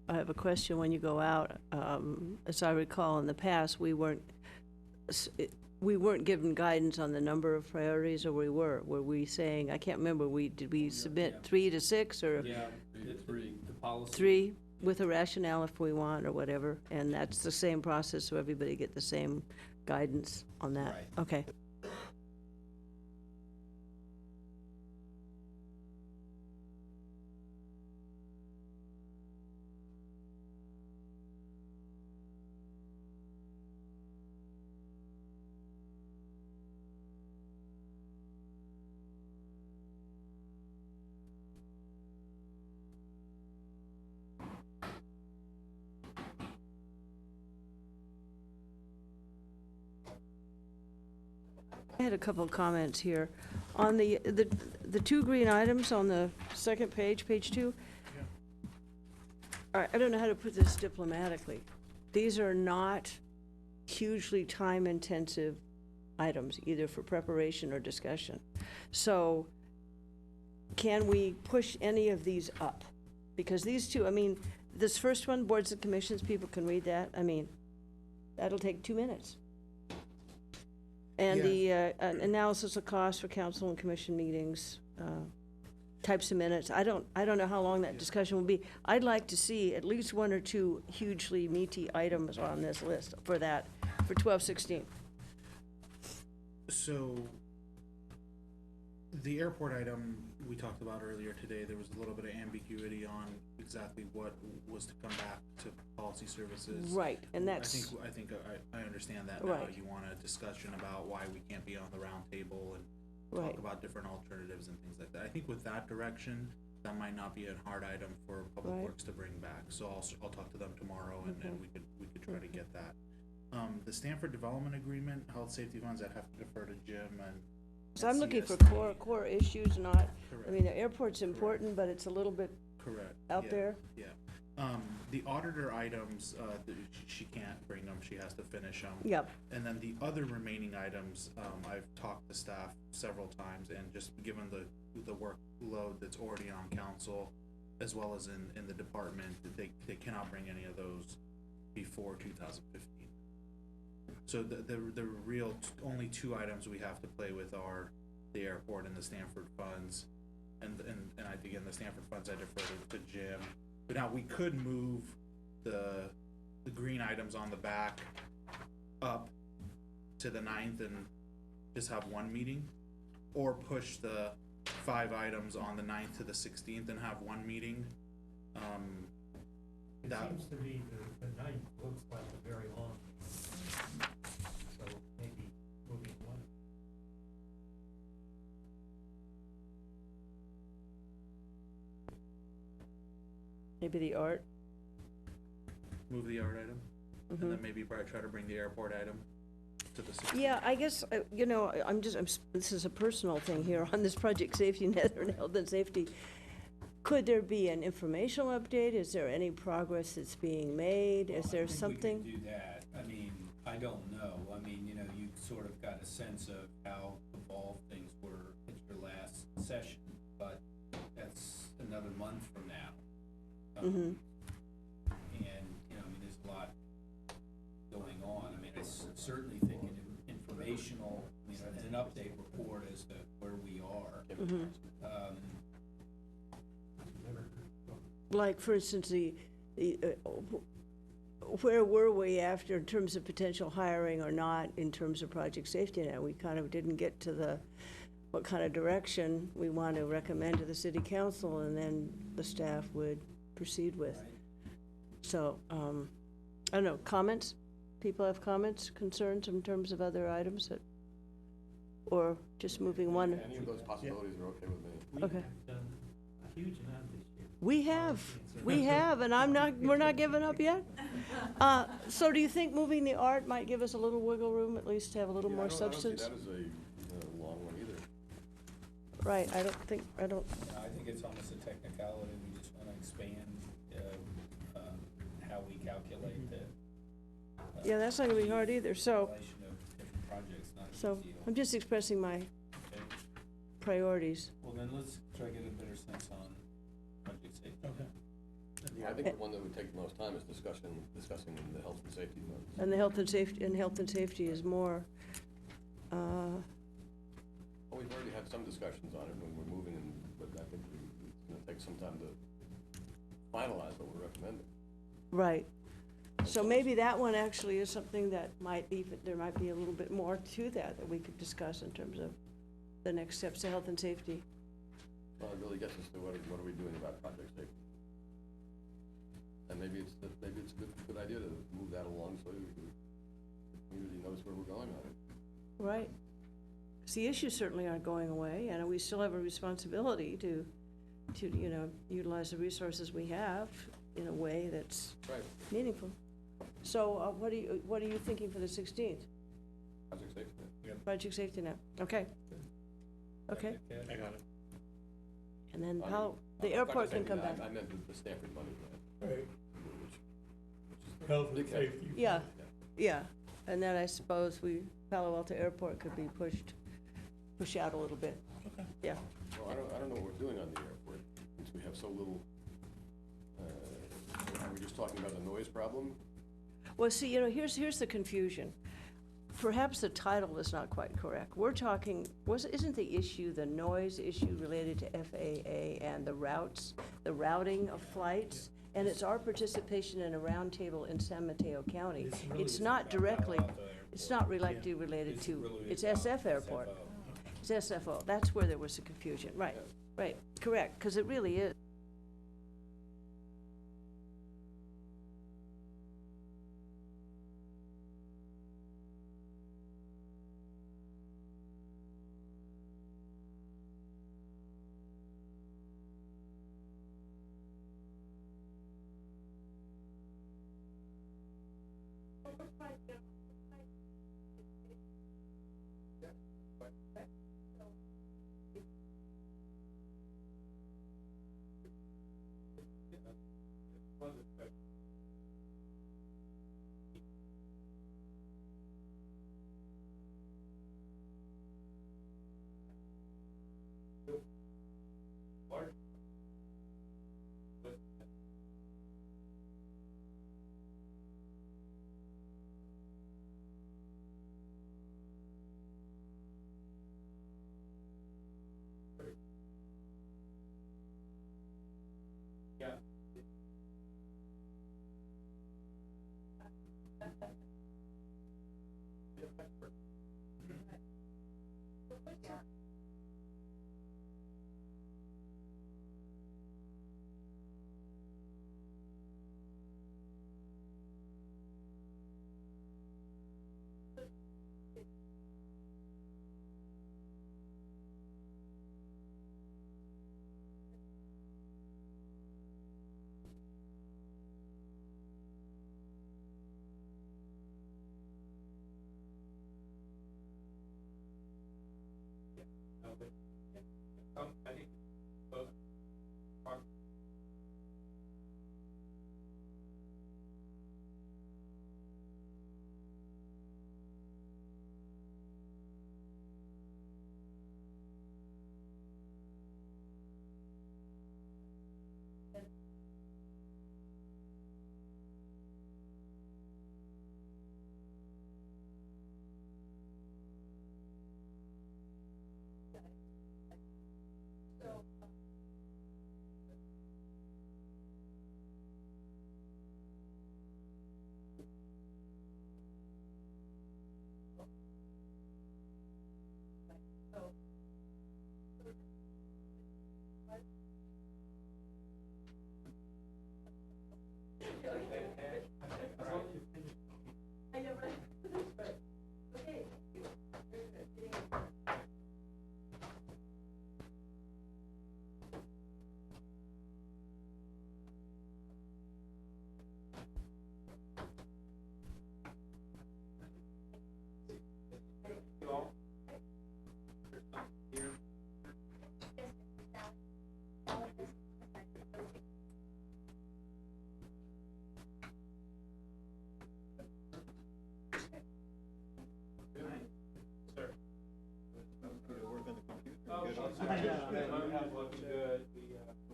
I have a question when you go out. As I recall, in the past, we weren't given guidance on the number of priorities, or we were? Were we saying, I can't remember, did we submit 3 to 6, or? Yeah, three, the policy. 3 with a rationale if we want, or whatever, and that's the same process, so everybody get the same guidance on that? Right. Okay. I had a couple of comments here. On the 2 green items on the second page, page 2. I don't know how to put this diplomatically. These are not hugely time-intensive items, either for preparation or discussion. So can we push any of these up? Because these two, I mean, this first one, boards and commissions, people can read that. I mean, that'll take 2 minutes. And the analysis of cost for council and commission meetings, types of minutes. I don't know how long that discussion will be. I'd like to see at least 1 or 2 hugely meaty items on this list for that, for 1216. So, The airport item we talked about earlier today, there was a little bit of ambiguity on exactly what was to come back to policy services. Right, and that's, I think I understand that now. Right. You want a discussion about why we can't be on the round table and Right. talk about different alternatives and things like that. I think with that direction, that might not be a hard item for Public Right. Works to bring back. So I'll talk to them tomorrow and Okay. we could try to get that. The Stanford Development Agreement, health safety funds, I'd have to defer to Jim and. so I'm looking for CSD. core issues, not, I Correct. mean, the airport's important, but it's a little bit Correct. out yeah, there. Yeah. The auditor items, she can't bring them, she has to finish them. Yep, And then the other remaining items, I've talked to staff several times, and just given the workload that's already on council, as well as in the department, they cannot bring any of those before 2015. So the real, only two items we have to play with are the airport and the Stanford funds. And again, the Stanford funds I defer to Jim. But now we could move the green items on the back up to the 9th and just have one meeting, or push the 5 items on the 9th to the 16th and have one meeting. It That- seems to me the ninth looks like a very long, so maybe moving one. maybe the art. Move the art item, Mhm. and then maybe probably try to bring the airport item to the 16th. Yeah, I guess, you know, this is a personal thing here on this project safety, Netherlands Health and Safety. Could there be an informational update? Is there any progress that's being made? Is there something? I think we could do that. I mean, I don't know. I mean, you know, you sort of got a sense of how evolved things were at your last session, but that's another month from now. Mhm. And, you know, I mean, there's a lot going on. I mean, I certainly think an informational, you know, an update report as to where we are. Mhm. Um, Like, for instance, where were we after, in terms of potential hiring or not, in terms of project safety net? We kind of didn't get to what kind of direction we want to recommend to the city council, and then the staff would proceed with. Right. So, I don't know, comments? People have comments, concerns in terms of other items that, or just moving one? Any of those possibilities are okay with me. We Okay. have done a huge amount this year. We have, and we're not giving up yet. So do you think moving the art might give us a little wiggle room, at least to have a little more substance? I don't see that as a long one either. Right, I don't, I think it's almost a technicality. We just want to expand how we calculate the. yeah, that's not gonna be hard either, so, Relation of different projects, not a so big deal. I'm just expressing my Okay. priorities. Well, then let's try to get a better sense on project safety. Okay. Yeah, I think the one that would take the most time is discussing the health and safety funds. And the health and safety is more, Well, we've already had some discussions on it when we're moving, but I think it's gonna take some time to finalize what we're recommending. right. So maybe that one actually is something that there might be a little bit more to that we could discuss in terms of the next steps to health and safety. Well, it really gets us to what are we doing about project safety? And maybe it's a good idea to move that along so the community knows where we're going on it. Right. 'Cause the issues certainly aren't going away, and we still have a responsibility to, you know, utilize the resources we have in a way that's Right. meaningful. So, what are you thinking for the 16th? Project safety. Project safety net, okay. Okay, I got it. and then I Palo, mean, the I'm not airport saying can come that. back. I meant the Stanford money grant. Right. Which is Health and big head. safety. Yeah, yeah, and then I suppose Palo Alto Airport could be pushed out a little bit. Okay. Yeah, Well, I don't know what we're doing on the airport, since we have so little, are we just talking about the noise problem? well, see, you know, here's the confusion. Perhaps the title is not quite correct. We're talking, isn't the issue the noise issue related to FAA and the routing of flights? And it's our participation in a roundtable in San Mateo County. It's not directly, it's not directly related to, it's SF Airport. It's SFO. That's where there was a confusion. Right, right, correct, because it really is.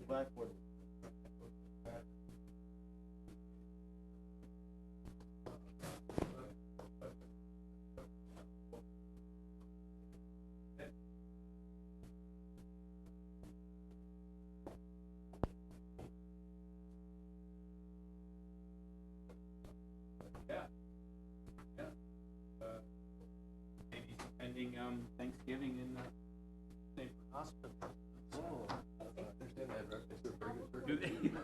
Blackboard. Maybe spending Thanksgiving in the same hospital. Oh, I understand that. It's a very good. Do they?